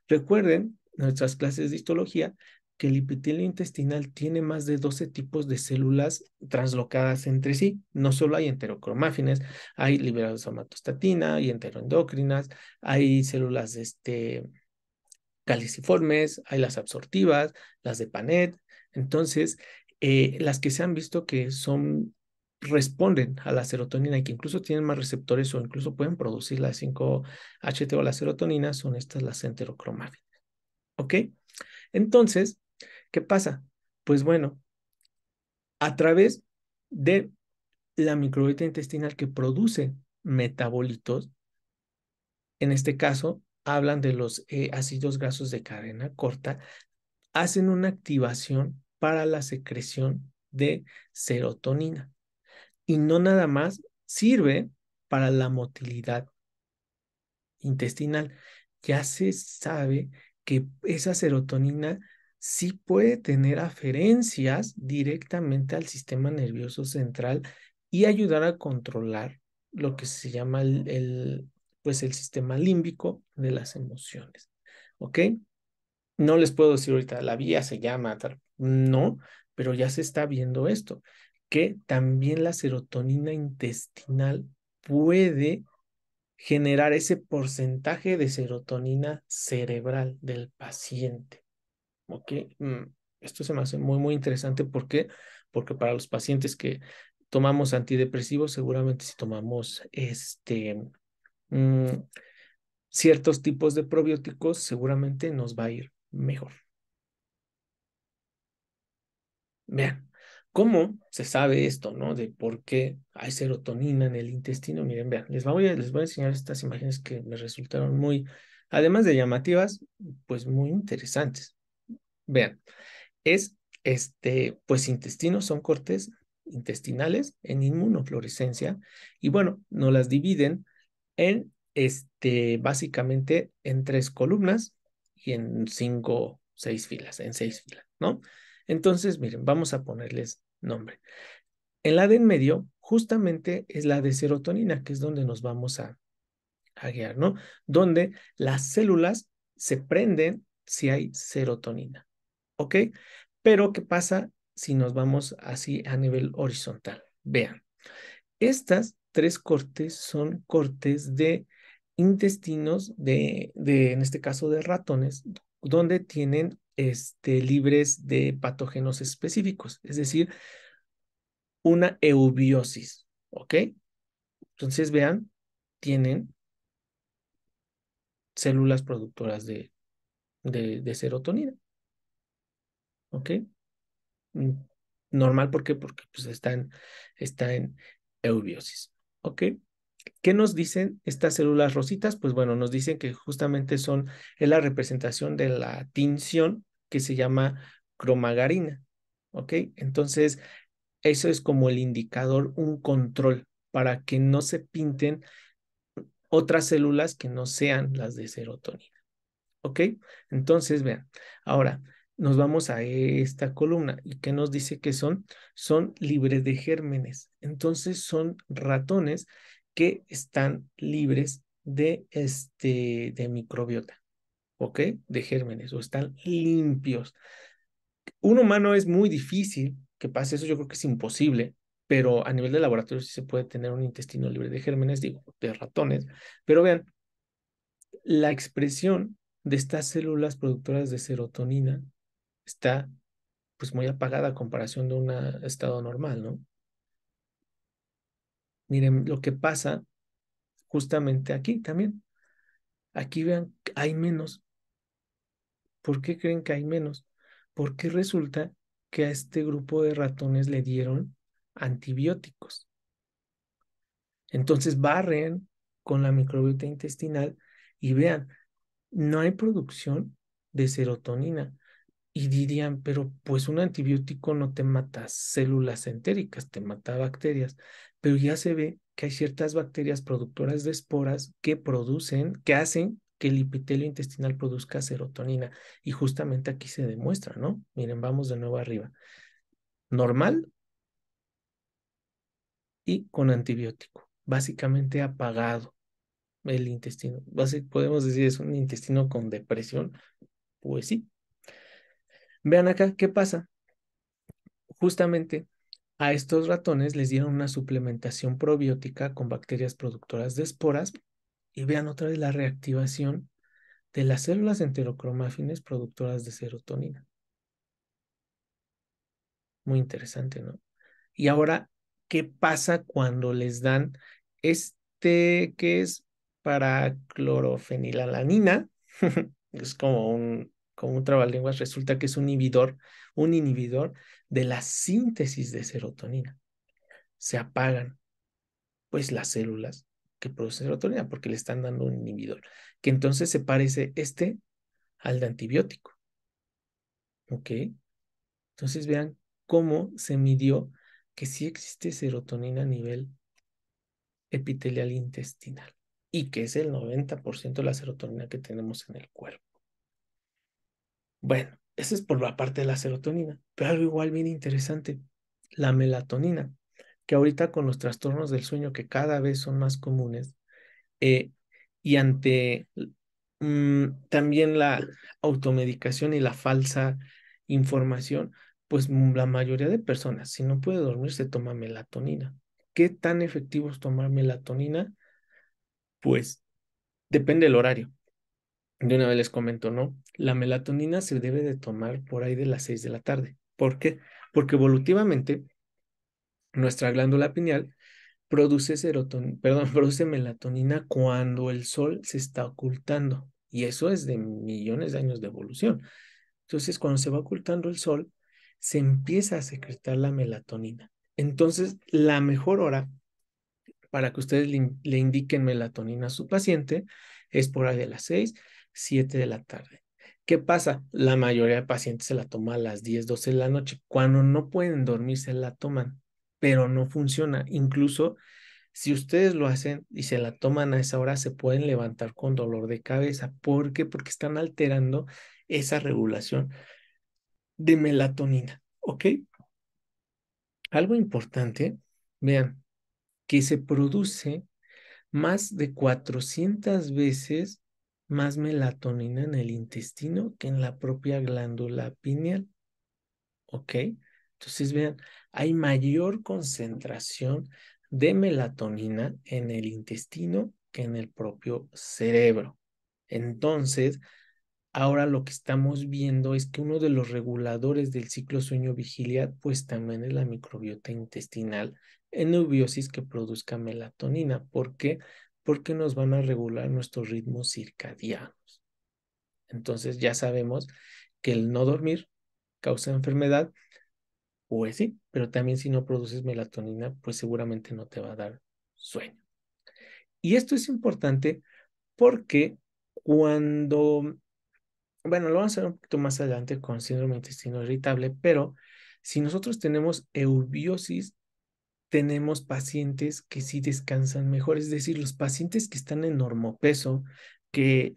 Recuerden nuestras clases de histología que el epitelio intestinal tiene más de 12 tipos de células translocadas entre sí. No solo hay enterocromáfines, hay liberados de somatostatina, hay enteroendocrinas, hay células caliciformes, hay las absortivas, las de Panet. Entonces, las que se han visto que responden a la serotonina y que incluso tienen más receptores o incluso pueden producir la 5-HT o la serotonina son estas las enterocromáfinas. ¿Ok? Entonces, ¿qué pasa? Pues bueno, a través de la microbiota intestinal que produce metabolitos, en este caso, hablan de los ácidos grasos de cadena corta, hacen una activación para la secreción de serotonina. Y no nada más sirve para la motilidad intestinal. Ya se sabe que esa serotonina sí puede tener aferencias directamente al sistema nervioso central y ayudar a controlar lo que se llama pues el sistema límbico de las emociones. ¿Ok? No les puedo decir ahorita, la vía se llama, no, pero ya se está viendo esto, que también la serotonina intestinal puede generar ese porcentaje de serotonina cerebral del paciente. ¿Ok? Esto se me hace muy, muy interesante. ¿Por qué? Porque para los pacientes que tomamos antidepresivos, seguramente si tomamos mm, ciertos tipos de probióticos, seguramente nos va a ir mejor. Vean, ¿cómo se sabe esto, no? De por qué hay serotonina en el intestino. Miren, vean, les voy a enseñar estas imágenes que me resultaron muy, además de llamativas, pues muy interesantes. Vean, es, pues intestinos son cortes intestinales en inmunofluorescencia y bueno, nos las dividen en, básicamente en 3 columnas y en 6 filas, en 6 filas, ¿no? Entonces, miren, vamos a ponerles nombre. En la de en medio, justamente es la de serotonina, que es donde nos vamos a guiar, ¿no? Donde las células se prenden si hay serotonina, ¿ok? Pero, ¿qué pasa si nos vamos así a nivel horizontal? Vean, estas tres cortes son cortes de intestinos en este caso, de ratones, donde tienen libres de patógenos específicos, es decir, una eubiosis, ¿ok? Entonces, vean, tienen células productoras de serotonina, ¿ok? Mm, Normal, ¿por qué? Porque pues, está en eubiosis, ¿ok? ¿Qué nos dicen estas células rositas? Pues bueno, nos dicen que justamente es la representación de la tinción que se llama cromagarina, ¿ok? Entonces, eso es como el indicador, un control para que no se pinten otras células que no sean las de serotonina. ¿Ok? Entonces, vean, ahora nos vamos a esta columna y ¿qué nos dice que son? Son libres de gérmenes. Entonces, son ratones que están libres de microbiota, ¿ok? De gérmenes o están limpios. Un humano es muy difícil que pase eso, yo creo que es imposible, pero a nivel de laboratorio sí se puede tener un intestino libre de gérmenes, digo, de ratones, pero vean, la expresión de estas células productoras de serotonina está pues muy apagada a comparación de un estado normal, ¿no? Miren lo que pasa justamente aquí también. Aquí vean, hay menos. ¿Por qué creen que hay menos? Porque resulta que a este grupo de ratones le dieron antibióticos. Entonces barren con la microbiota intestinal y vean, no hay producción de serotonina. Y dirían, pero pues un antibiótico no te mata células entéricas, te mata bacterias. Pero ya se ve que hay ciertas bacterias productoras de esporas que hacen que el epitelio intestinal produzca serotonina. Y justamente aquí se demuestra, ¿no? Miren, vamos de nuevo arriba. Normal y con antibiótico. Básicamente apagado el intestino. Podemos decir, es un intestino con depresión. Pues sí. Vean acá, ¿qué pasa? Justamente a estos ratones les dieron una suplementación probiótica con bacterias productoras de esporas y vean otra vez la reactivación de las células enterocromáfines productoras de serotonina. Muy interesante, ¿no? Y ahora, ¿qué pasa cuando les dan que es para clorofenilalanina? Es como un trabalenguas, resulta que es un inhibidor de la síntesis de serotonina. Se apagan pues las células que producen serotonina porque le están dando un inhibidor, que entonces se parece al de antibiótico, ¿ok? Entonces vean cómo se midió que sí existe serotonina a nivel epitelial intestinal y que es el 90% de la serotonina que tenemos en el cuerpo. Bueno, eso es por la parte de la serotonina, pero algo igual bien interesante, la melatonina, que ahorita con los trastornos del sueño que cada vez son más comunes, eh, y ante también la automedicación y la falsa información, pues la mayoría de personas, si no puede dormir, se toma melatonina. ¿Qué tan efectivo es tomar melatonina? Pues depende del horario. De una vez les comento, ¿no? La melatonina se debe de tomar por ahí de las 6 de la tarde. ¿Por qué? Porque evolutivamente nuestra glándula pineal produce perdón, produce melatonina cuando el sol se está ocultando. Y eso es de millones de años de evolución. Entonces, cuando se va ocultando el sol, se empieza a secretar la melatonina. Entonces, la mejor hora para que ustedes le indiquen melatonina a su paciente es por ahí de las 6, 7 de la tarde. ¿Qué pasa? La mayoría de pacientes se la toma a las 10, 12 de la noche. Cuando no pueden dormir, se la toman, pero no funciona. Incluso si ustedes lo hacen y se la toman a esa hora, se pueden levantar con dolor de cabeza. ¿Por qué? Porque están alterando esa regulación de melatonina. ¿Ok? Algo importante, vean, que se produce más de 400 veces más melatonina en el intestino que en la propia glándula pineal. ¿ok? Entonces, vean, hay mayor concentración de melatonina en el intestino que en el propio cerebro. Entonces, ahora lo que estamos viendo es que uno de los reguladores del ciclo sueño-vigilia, pues también es la microbiota intestinal en eubiosis que produzca melatonina. ¿Por qué? Porque nos van a regular nuestros ritmos circadianos. Entonces ya sabemos que el no dormir causa enfermedad, pues sí, pero también si no produces melatonina, pues seguramente no te va a dar sueño. Y esto es importante porque cuando, bueno, lo vamos a ver un poquito más adelante con síndrome de intestino irritable, pero si nosotros tenemos eubiosis, tenemos pacientes que sí descansan mejor, es decir, los pacientes que están en normopeso, que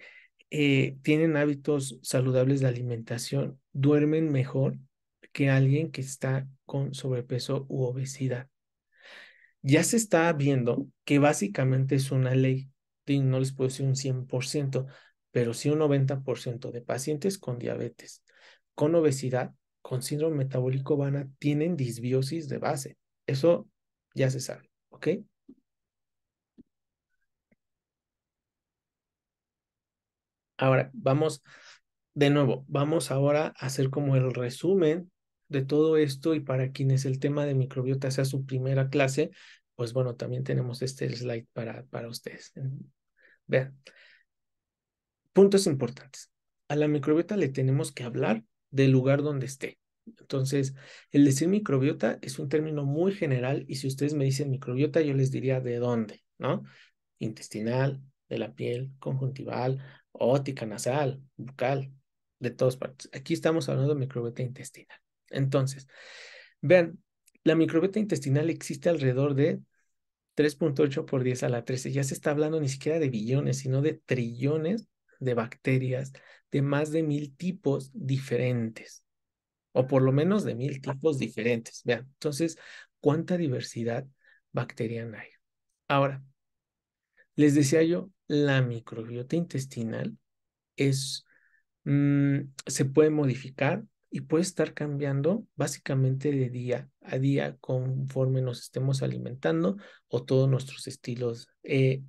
tienen hábitos saludables de alimentación, duermen mejor que alguien que está con sobrepeso u obesidad. Ya se está viendo que básicamente es una ley, y no les puedo decir un 100%, pero sí un 90% de pacientes con diabetes, con obesidad, con síndrome metabólico tienen disbiosis de base. Eso ya se sabe, ¿ok? Ahora, vamos de nuevo, vamos ahora a hacer como el resumen de todo esto y para quienes el tema de microbiota sea su primera clase, pues bueno, también tenemos este slide para ustedes. Vean, puntos importantes. A la microbiota le tenemos que hablar del lugar donde esté. Entonces, el decir microbiota es un término muy general y si ustedes me dicen microbiota, yo les diría de dónde, ¿no? Intestinal, de la piel, conjuntival, óptica, nasal, bucal, de todas partes. Aquí estamos hablando de microbiota intestinal. Entonces, vean, la microbiota intestinal existe alrededor de 3,8 por 10 a la 13. Ya se está hablando ni siquiera de billones, sino de trillones de bacterias de más de 1,000 tipos diferentes, o por lo menos de 1,000 tipos diferentes. Vean, entonces, ¿cuánta diversidad bacteriana hay? Ahora, les decía yo, la microbiota intestinal es, se puede modificar y puede estar cambiando básicamente de día a día conforme nos estemos alimentando o todos nuestros estilos,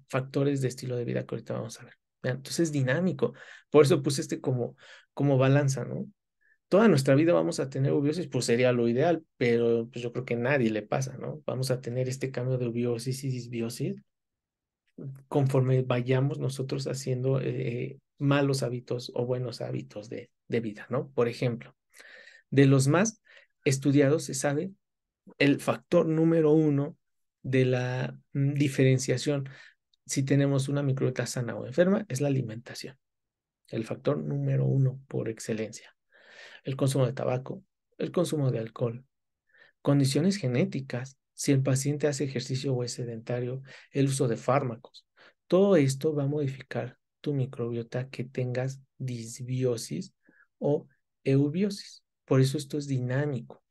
factores de estilo de vida que ahorita vamos a ver. Vean, entonces es dinámico. Por eso puse este como balanza, ¿no? Toda nuestra vida vamos a tener eubiosis, pues sería lo ideal, pero pues yo creo que a nadie le pasa, ¿no? Vamos a tener este cambio de eubiosis y disbiosis conforme vayamos nosotros haciendo malos hábitos o buenos hábitos de vida, ¿no? Por ejemplo, de los más estudiados se sabe el factor número uno de la diferenciación si tenemos una microbiota sana o enferma es la alimentación. El factor número uno por excelencia. El consumo de tabaco, el consumo de alcohol, condiciones genéticas, si el paciente hace ejercicio o es sedentario, el uso de fármacos. Todo esto va a modificar tu microbiota que tengas disbiosis o eubiosis. Por eso esto es dinámico.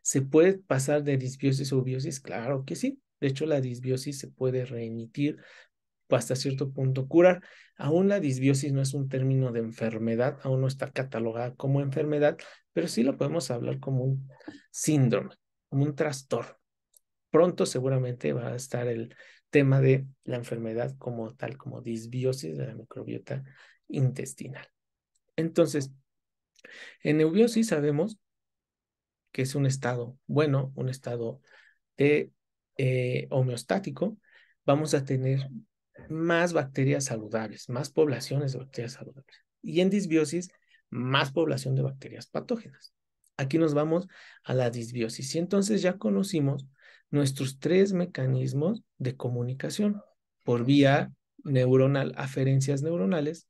¿Se puede pasar de disbiosis a eubiosis? Claro que sí. De hecho, la disbiosis se puede remitir hasta cierto punto curar. Aún la disbiosis no es un término de enfermedad, aún no está catalogada como enfermedad, pero sí lo podemos hablar como un síndrome, como un trastorno. Pronto seguramente va a estar el tema de la enfermedad como tal, como disbiosis de la microbiota intestinal. Entonces, en eubiosis sabemos que es un estado bueno, un estado de homeostático, vamos a tener más bacterias saludables, más poblaciones de bacterias saludables. Y en disbiosis, más población de bacterias patógenas. Aquí nos vamos a la disbiosis. Y entonces ya conocimos nuestros tres mecanismos de comunicación por vía neuronal, aferencias neuronales,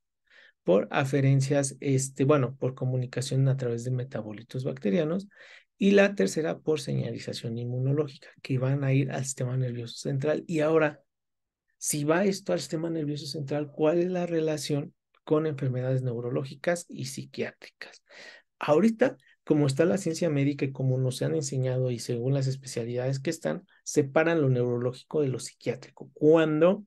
por aferencias, bueno, por comunicación a través de metabolitos bacterianos, y la tercera por señalización inmunológica, que van a ir al sistema nervioso central. Y ahora, si va esto al sistema nervioso central, ¿cuál es la relación con enfermedades neurológicas y psiquiátricas? Ahorita, como está la ciencia médica y como nos han enseñado y según las especialidades que están, separan lo neurológico de lo psiquiátrico, cuando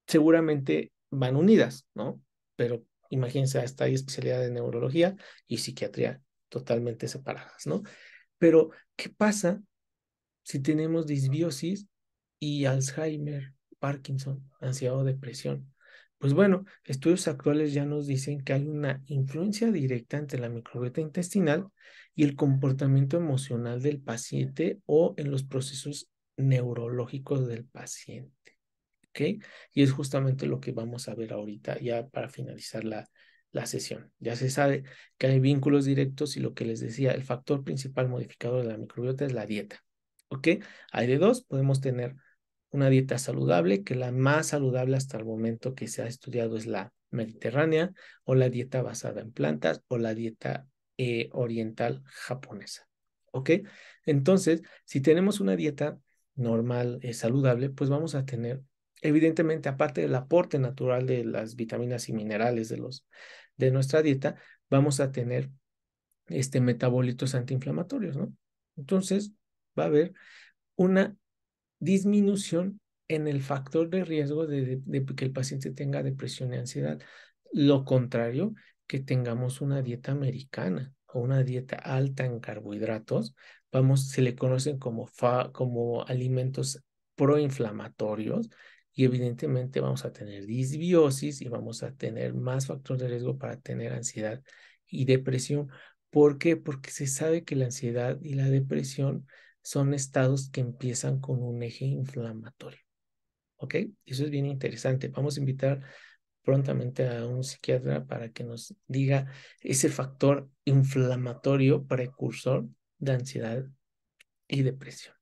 seguramente van unidas, ¿no? Pero imagínense, hasta hay especialidad de neurología y psiquiatría totalmente separadas, ¿no? Pero, ¿qué pasa si tenemos disbiosis y Alzheimer, Parkinson, ansiedad o depresión? Pues bueno, estudios actuales ya nos dicen que hay una influencia directa entre la microbiota intestinal y el comportamiento emocional del paciente o en los procesos neurológicos del paciente. ¿Ok? Y es justamente lo que vamos a ver ahorita ya para finalizar la sesión. Ya se sabe que hay vínculos directos y lo que les decía, el factor principal modificador de la microbiota es la dieta. ¿Ok? Hay de dos, podemos tener una dieta saludable, que la más saludable hasta el momento que se ha estudiado es la mediterránea o la dieta basada en plantas o la dieta oriental japonesa. ¿Ok? Entonces, si tenemos una dieta normal, saludable, pues vamos a tener, evidentemente, aparte del aporte natural de las vitaminas y minerales de nuestra dieta, vamos a tener metabolitos antiinflamatorios, ¿no? Entonces, va a haber una disminución en el factor de riesgo de que el paciente tenga depresión y ansiedad. Lo contrario, que tengamos una dieta americana o una dieta alta en carbohidratos, se le conocen como alimentos proinflamatorios y evidentemente vamos a tener disbiosis y vamos a tener más factor de riesgo para tener ansiedad y depresión. ¿Por qué? Porque se sabe que la ansiedad y la depresión son estados que empiezan con un eje inflamatorio. ¿Ok? Eso es bien interesante. Vamos a invitar prontamente a un psiquiatra para que nos diga ese factor inflamatorio precursor de ansiedad y depresión.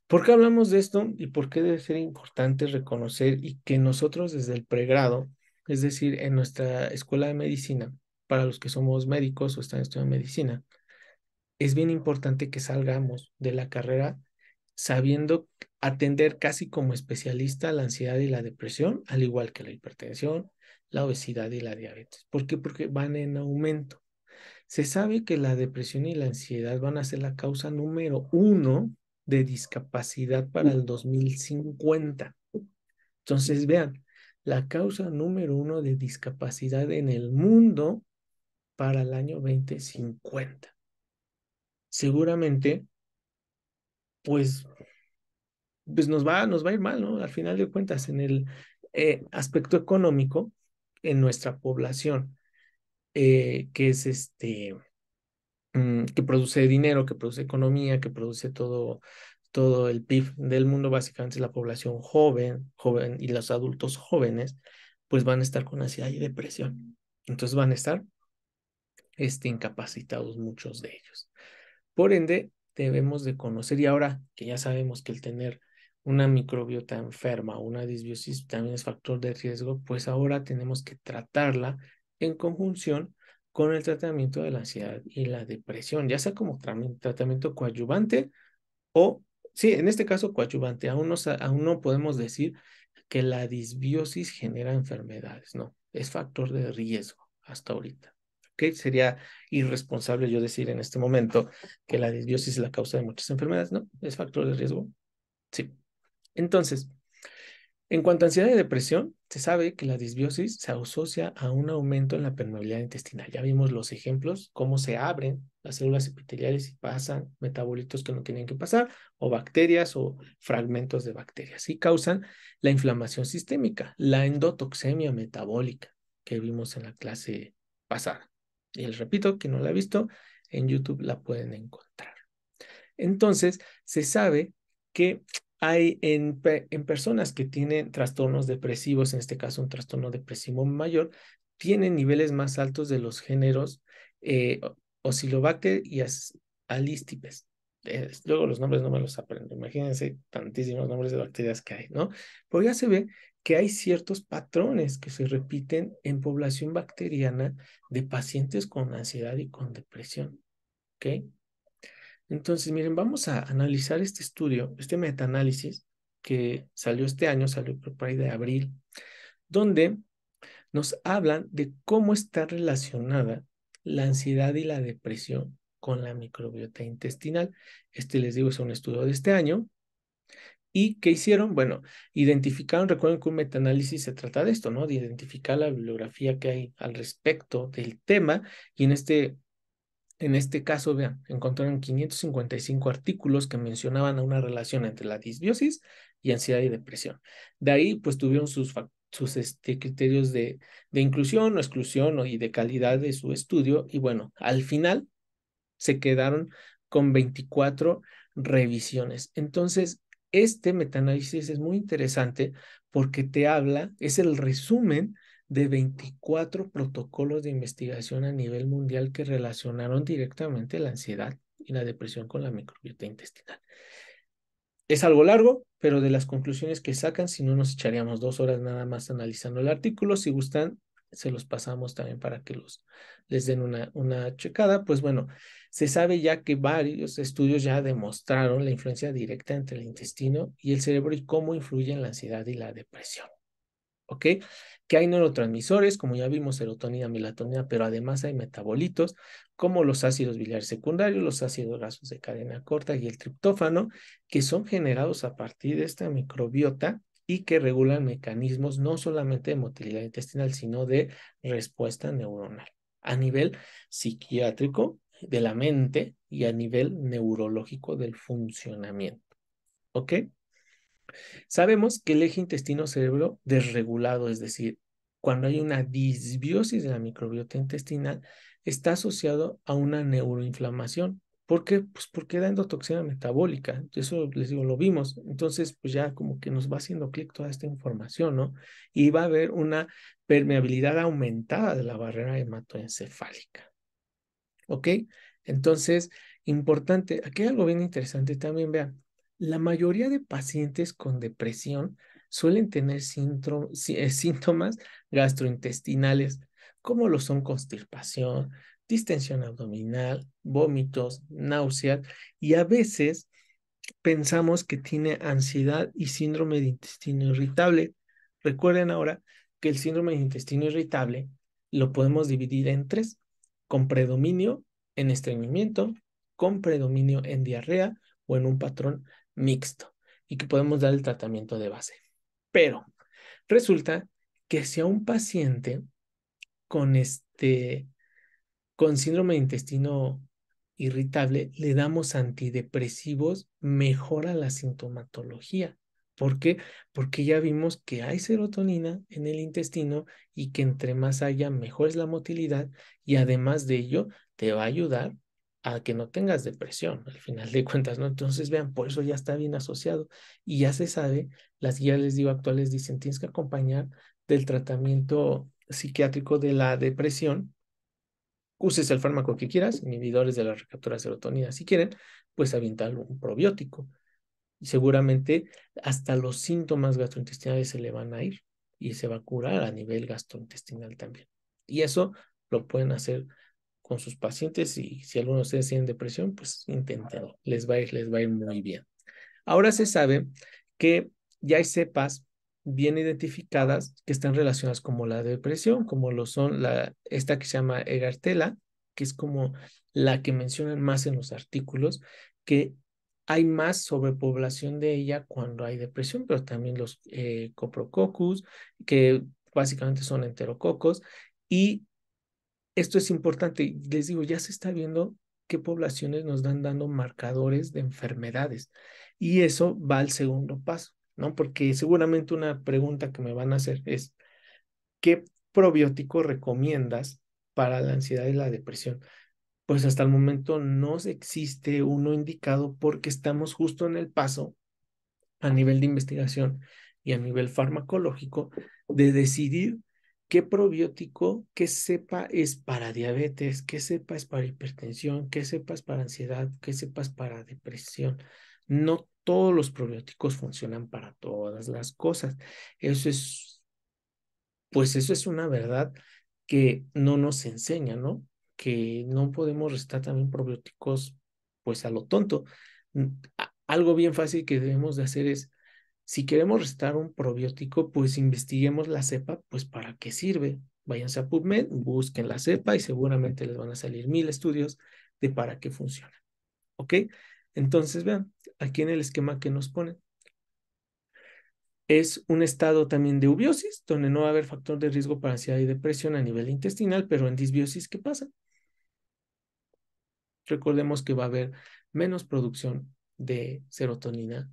¿Por qué hablamos de esto y por qué debe ser importante reconocer y que nosotros desde el pregrado, es decir, en nuestra escuela de medicina, para los que somos médicos o están estudiando medicina, es bien importante que salgamos de la carrera sabiendo atender casi como especialista la ansiedad y la depresión, al igual que la hipertensión, la obesidad y la diabetes? ¿Por qué? Porque van en aumento. Se sabe que la depresión y la ansiedad van a ser la causa número uno de discapacidad para el 2050. Entonces, vean, la causa número uno de discapacidad en el mundo para el año 2050. Seguramente, pues nos va a ir mal, ¿no? Al final de cuentas, en el aspecto económico, en nuestra población, que es que produce dinero, que produce economía, que produce todo el PIB del mundo, básicamente es la población joven y los adultos jóvenes, pues van a estar con ansiedad y depresión. Entonces van a estar incapacitados muchos de ellos. Por ende, debemos de conocer, y ahora que ya sabemos que el tener una microbiota enferma o una disbiosis también es factor de riesgo, pues ahora tenemos que tratarla en conjunción con el tratamiento de la ansiedad y la depresión, ya sea como tratamiento coadyuvante o, sí, en este caso coadyuvante. Aún no podemos decir que la disbiosis genera enfermedades, no, es factor de riesgo hasta ahorita. ¿Ok? Sería irresponsable yo decir en este momento que la disbiosis es la causa de muchas enfermedades, no, es factor de riesgo, sí. Entonces, en cuanto a ansiedad y depresión, se sabe que la disbiosis se asocia a un aumento en la permeabilidad intestinal. Ya vimos los ejemplos, cómo se abren las células epiteliales y pasan metabolitos que no tienen que pasar, o bacterias o fragmentos de bacterias, y causan la inflamación sistémica, la endotoxemia metabólica que vimos en la clase pasada. Y les repito, que no la ha visto, en YouTube la pueden encontrar. Entonces, se sabe que hay en personas que tienen trastornos depresivos, en este caso un trastorno depresivo mayor, tienen niveles más altos de los géneros Oscillobacter y Alístipes. Luego los nombres no me los aprendo. Imagínense tantísimos nombres de bacterias que hay, ¿no? Pero ya se ve que hay ciertos patrones que se repiten en población bacteriana de pacientes con ansiedad y con depresión. ¿Ok? Entonces, miren, vamos a analizar este estudio, este metaanálisis que salió este año, salió por ahí de abril, donde nos hablan de cómo está relacionada la ansiedad y la depresión con la microbiota intestinal. Les digo, es un estudio de este año. ¿Y qué hicieron? Bueno, identificaron, recuerden que un metaanálisis se trata de esto, ¿no? De identificar la bibliografía que hay al respecto del tema, y en este En este caso, vean, encontraron 555 artículos que mencionaban a una relación entre la disbiosis y ansiedad y depresión. De ahí, pues tuvieron sus criterios de inclusión o exclusión y de calidad de su estudio. Y bueno, al final se quedaron con 24 revisiones. Entonces, este metaanálisis es muy interesante porque te habla, es el resumen de 24 protocolos de investigación a nivel mundial que relacionaron directamente la ansiedad y la depresión con la microbiota intestinal. Es algo largo, pero de las conclusiones que sacan, si no nos echaríamos 2 horas nada más analizando el artículo. Si gustan, se los pasamos también para que les den una checada. Pues bueno, se sabe ya que varios estudios ya demostraron la influencia directa entre el intestino y el cerebro y cómo influye en la ansiedad y la depresión. ¿Ok? Que hay neurotransmisores, como ya vimos, serotonina, melatonina, pero además hay metabolitos, como los ácidos biliares secundarios, los ácidos grasos de cadena corta y el triptófano, que son generados a partir de esta microbiota y que regulan mecanismos no solamente de motilidad intestinal, sino de respuesta neuronal, a nivel psiquiátrico de la mente y a nivel neurológico del funcionamiento. ¿Ok? Sabemos que el eje intestino-cerebro desregulado, es decir, cuando hay una disbiosis de la microbiota intestinal, está asociado a una neuroinflamación. ¿Por qué? Pues porque da endotoxina metabólica. Eso les digo, lo vimos. Entonces, pues ya como que nos va haciendo clic toda esta información, ¿no? Y va a haber una permeabilidad aumentada de la barrera hematoencefálica. ¿Ok? Entonces, importante, aquí hay algo bien interesante también, vean, la mayoría de pacientes con depresión suelen tener síntomas gastrointestinales, como lo son constipación, distensión abdominal, vómitos, náuseas, y a veces pensamos que tiene ansiedad y síndrome de intestino irritable. Recuerden ahora que el síndrome de intestino irritable lo podemos dividir en tres: con predominio en estreñimiento, con predominio en diarrea o en un patrón mixto, y que podemos dar el tratamiento de base. Pero resulta que si a un paciente con con síndrome de intestino irritable le damos antidepresivos, mejora la sintomatología. ¿Por qué? Porque ya vimos que hay serotonina en el intestino y que entre más haya, mejor es la motilidad, y además de ello te va a ayudar a que no tengas depresión al final de cuentas, ¿no? Entonces, vean, por eso ya está bien asociado y ya se sabe, las guías, les digo, actuales dicen, tienes que acompañar del tratamiento psiquiátrico de la depresión. Uses el fármaco que quieras, inhibidores de la recaptura de serotonina si quieren, pues avientar un probiótico. Y seguramente hasta los síntomas gastrointestinales se le van a ir y se va a curar a nivel gastrointestinal también. Y eso lo pueden hacer con sus pacientes, y si alguno de ustedes tiene depresión, pues inténtenlo, les va a ir muy bien. Ahora se sabe que ya hay cepas bien identificadas que están relacionadas como la depresión, como lo son esta que se llama Egartela, que es como la que mencionan más en los artículos, que hay más sobrepoblación de ella cuando hay depresión, pero también los Coprococcus, que básicamente son enterococos, y esto es importante. Les digo, ya se está viendo qué poblaciones nos dan dando marcadores de enfermedades. Y eso va al segundo paso, ¿no? Porque seguramente una pregunta que me van a hacer es, ¿qué probiótico recomiendas para la ansiedad y la depresión? Pues hasta el momento no existe uno indicado porque estamos justo en el paso a nivel de investigación y a nivel farmacológico de decidir qué probiótico, qué cepa es para diabetes, qué cepa es para hipertensión, qué cepa es para ansiedad, qué cepa es para depresión. No todos los probióticos funcionan para todas las cosas. Eso es, pues eso es una verdad que no nos enseña, ¿no? Que no podemos restar también probióticos pues a lo tonto. Algo bien fácil que debemos de hacer es, si queremos restar un probiótico, pues investiguemos la cepa, pues para qué sirve. Váyanse a PubMed, busquen la cepa y seguramente les van a salir 1000 estudios de para qué funciona. ¿Ok? Entonces, vean, aquí en el esquema que nos ponen, es un estado también de eubiosis, donde no va a haber factor de riesgo para ansiedad y depresión a nivel intestinal, pero en disbiosis, ¿qué pasa? recordemos que va a haber menos producción de serotonina,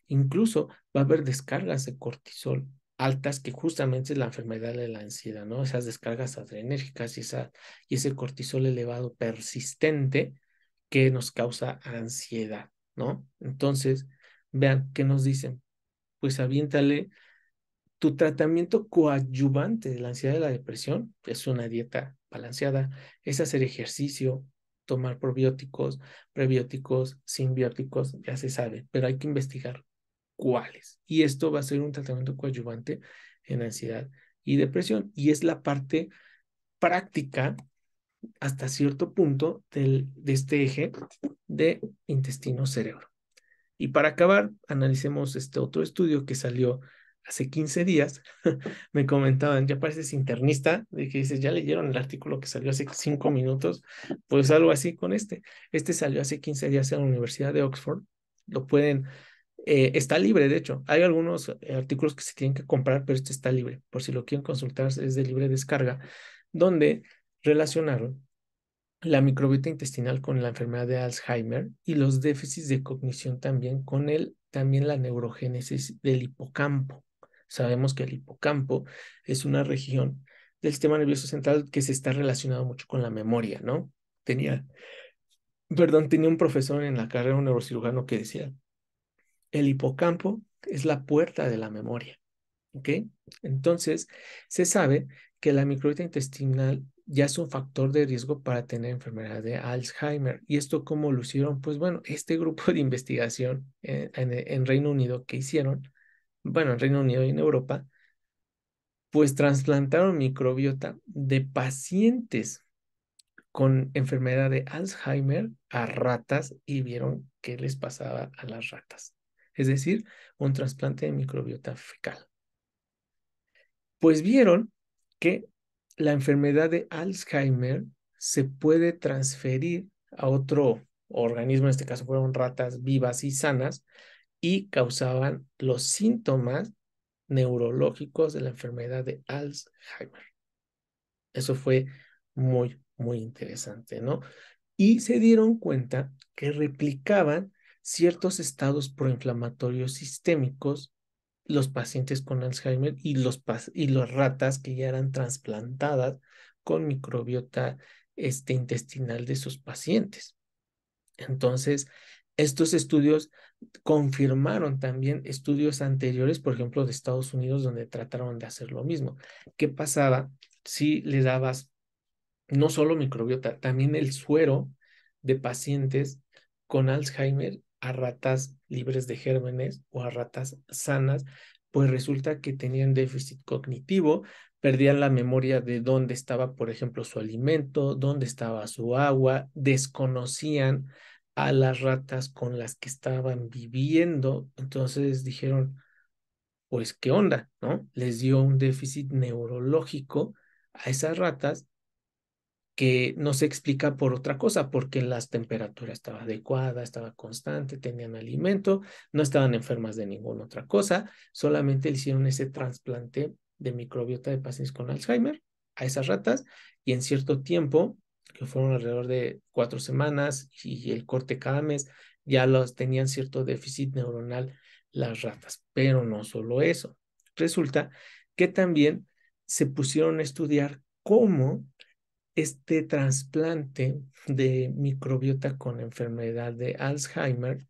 incluso va a haber descargas de cortisol altas, que justamente es la enfermedad de la ansiedad, ¿no? Esas descargas adrenérgicas y ese cortisol elevado persistente que nos causa ansiedad, ¿no? Entonces, vean, ¿qué nos dicen? Pues aviéntale tu tratamiento coadyuvante de la ansiedad y la depresión, es una dieta balanceada, es hacer ejercicio, tomar probióticos, prebióticos, simbióticos, ya se sabe, pero hay que investigar cuáles. Y esto va a ser un tratamiento coadyuvante en ansiedad y depresión. Y es la parte práctica hasta cierto punto de este eje de intestino-cerebro. Y para acabar, analicemos este otro estudio que salió hace 15 días. Me comentaban, ya pareces internista, de que dices, ya leyeron el artículo que salió hace 5 minutos, pues algo así con este. Este salió hace 15 días en la Universidad de Oxford. Lo pueden, está libre, de hecho. Hay algunos artículos que se tienen que comprar, pero este está libre. Por si lo quieren consultar, es de libre descarga, donde relacionaron la microbiota intestinal con la enfermedad de Alzheimer y los déficits de cognición también con también la neurogénesis del hipocampo. Sabemos que el hipocampo es una región del sistema nervioso central que se está relacionado mucho con la memoria, ¿no? Tenía, tenía un profesor en la carrera, un neurocirujano, que decía, el hipocampo es la puerta de la memoria. ¿Ok? Entonces, se sabe que la microbiota intestinal ya es un factor de riesgo para tener enfermedad de Alzheimer. ¿Y esto cómo lo hicieron? Pues bueno, este grupo de investigación en Reino Unido que hicieron, bueno, en Reino Unido y en Europa, pues trasplantaron microbiota de pacientes con enfermedad de Alzheimer a ratas y vieron qué les pasaba a las ratas. Es decir, un trasplante de microbiota fecal. Pues vieron que la enfermedad de Alzheimer se puede transferir a otro organismo, en este caso fueron ratas vivas y sanas, y causaban los síntomas neurológicos de la enfermedad de Alzheimer. Eso fue muy, muy interesante, ¿no? Y se dieron cuenta que replicaban ciertos estados proinflamatorios sistémicos los pacientes con Alzheimer y los ratas que ya eran trasplantadas con microbiota intestinal de sus pacientes. Entonces, estos estudios confirmaron también estudios anteriores, por ejemplo, de Estados Unidos, donde trataron de hacer lo mismo. ¿Qué pasaba si le dabas no solo microbiota, también el suero de pacientes con Alzheimer a ratas libres de gérmenes o a ratas sanas? Pues resulta que tenían déficit cognitivo, perdían la memoria de dónde estaba, por ejemplo, su alimento, dónde estaba su agua, desconocían a las ratas con las que estaban viviendo. Entonces dijeron, pues, ¿qué onda? ¿No? Les dio un déficit neurológico a esas ratas que no se explica por otra cosa, porque la temperatura estaba adecuada, estaba constante, tenían alimento, no estaban enfermas de ninguna otra cosa, solamente le hicieron ese trasplante de microbiota de pacientes con Alzheimer a esas ratas y en cierto tiempo, que fueron alrededor de 4 semanas y el corte cada mes, ya los tenían cierto déficit neuronal las ratas, pero no solo eso. Resulta que también se pusieron a estudiar cómo este trasplante de microbiota con enfermedad de Alzheimer,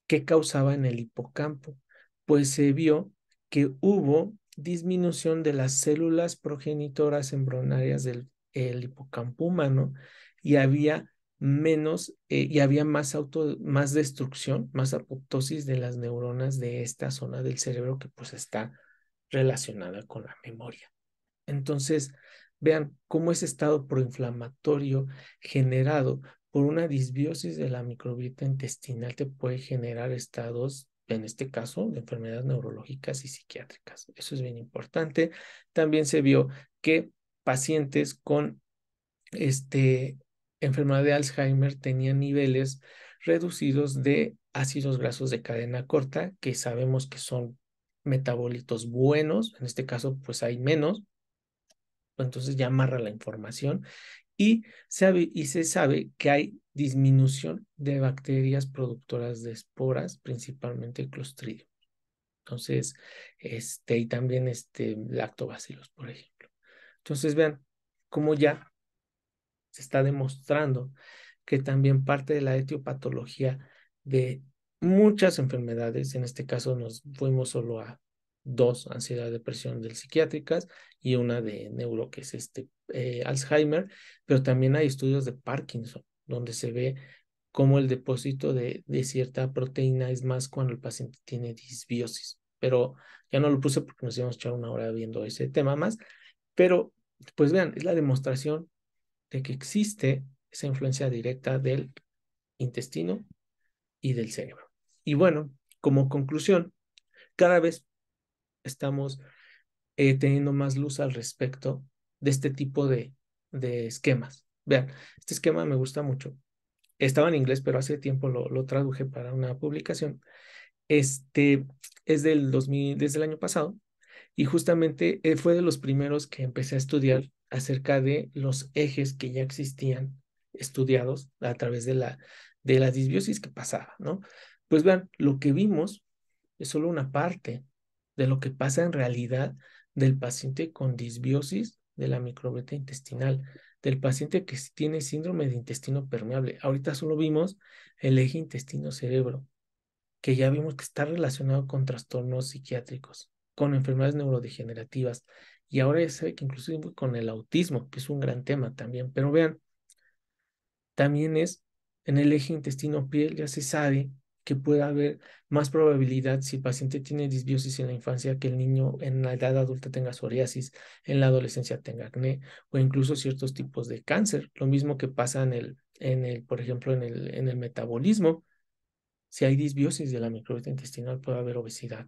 ¿qué causaba en el hipocampo? Pues se vio que hubo disminución de las células progenitoras embrionarias del el hipocampo humano y había y había más destrucción, más apoptosis de las neuronas de esta zona del cerebro que pues está relacionada con la memoria. Entonces, vean cómo ese estado proinflamatorio generado por una disbiosis de la microbiota intestinal te puede generar estados, en este caso, de enfermedades neurológicas y psiquiátricas. Eso es bien importante. También se vio que pacientes con enfermedad de Alzheimer tenían niveles reducidos de ácidos grasos de cadena corta, que sabemos que son metabolitos buenos. En este caso, pues hay menos, entonces ya amarra la información y se sabe que hay disminución de bacterias productoras de esporas, principalmente Clostridium. Entonces, y también lactobacillus, por ejemplo. Entonces, vean cómo ya se está demostrando que también parte de la etiopatología de muchas enfermedades, en este caso nos fuimos solo a dos, ansiedad, depresión del psiquiátricas y una de neuro, que es Alzheimer, pero también hay estudios de Parkinson, donde se ve cómo el depósito de cierta proteína es más cuando el paciente tiene disbiosis. Pero ya no lo puse porque nos íbamos a echar una hora viendo ese tema más, pero pues vean, es la demostración de que existe esa influencia directa del intestino y del cerebro. Y bueno, como conclusión, cada vez estamos teniendo más luz al respecto de este tipo de esquemas. Vean, este esquema me gusta mucho. Estaba en inglés, pero hace tiempo lo traduje para una publicación. Es del 2000, desde el año pasado, y justamente fue de los primeros que empecé a estudiar acerca de los ejes que ya existían estudiados a través de la disbiosis que pasaba, ¿no? Pues vean, lo que vimos es solo una parte de lo que pasa en realidad del paciente con disbiosis de la microbiota intestinal, del paciente que tiene síndrome de intestino permeable. Ahorita solo vimos el eje intestino-cerebro, que ya vimos que está relacionado con trastornos psiquiátricos, con enfermedades neurodegenerativas, y ahora ya se ve que incluso con el autismo, que es un gran tema también. Pero vean, también es en el eje intestino-piel, ya se sabe que puede haber más probabilidad si el paciente tiene disbiosis en la infancia que el niño en la edad adulta tenga psoriasis, en la adolescencia tenga acné o incluso ciertos tipos de cáncer. Lo mismo que pasa por ejemplo, en el metabolismo. Si hay disbiosis de la microbiota intestinal, puede haber obesidad,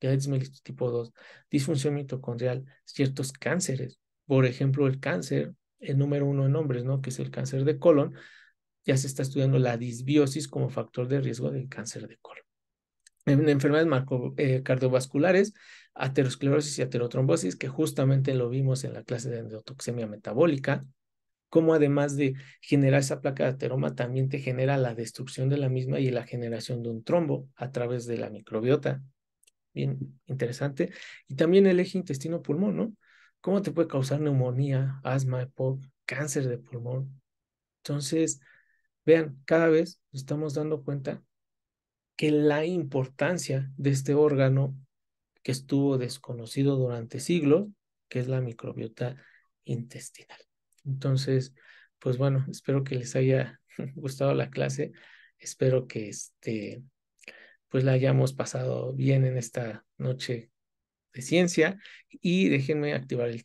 diabetes mellitus tipo 2, disfunción mitocondrial, ciertos cánceres. Por ejemplo, el cáncer, el número uno en hombres, ¿no? Que es el cáncer de colon, ya se está estudiando la disbiosis como factor de riesgo del cáncer de colon. En enfermedades cardiovasculares, aterosclerosis y aterotrombosis, que justamente lo vimos en la clase de endotoxemia metabólica, como además de generar esa placa de ateroma, también te genera la destrucción de la misma y la generación de un trombo a través de la microbiota. Bien interesante. Y también el eje intestino-pulmón, ¿no? ¿Cómo te puede causar neumonía, asma, EPOC, cáncer de pulmón? Entonces, vean, cada vez nos estamos dando cuenta que la importancia de este órgano que estuvo desconocido durante siglos, que es la microbiota intestinal. Entonces, pues bueno, espero que les haya gustado la clase. Espero que pues la hayamos pasado bien en esta noche de ciencia y déjenme activar el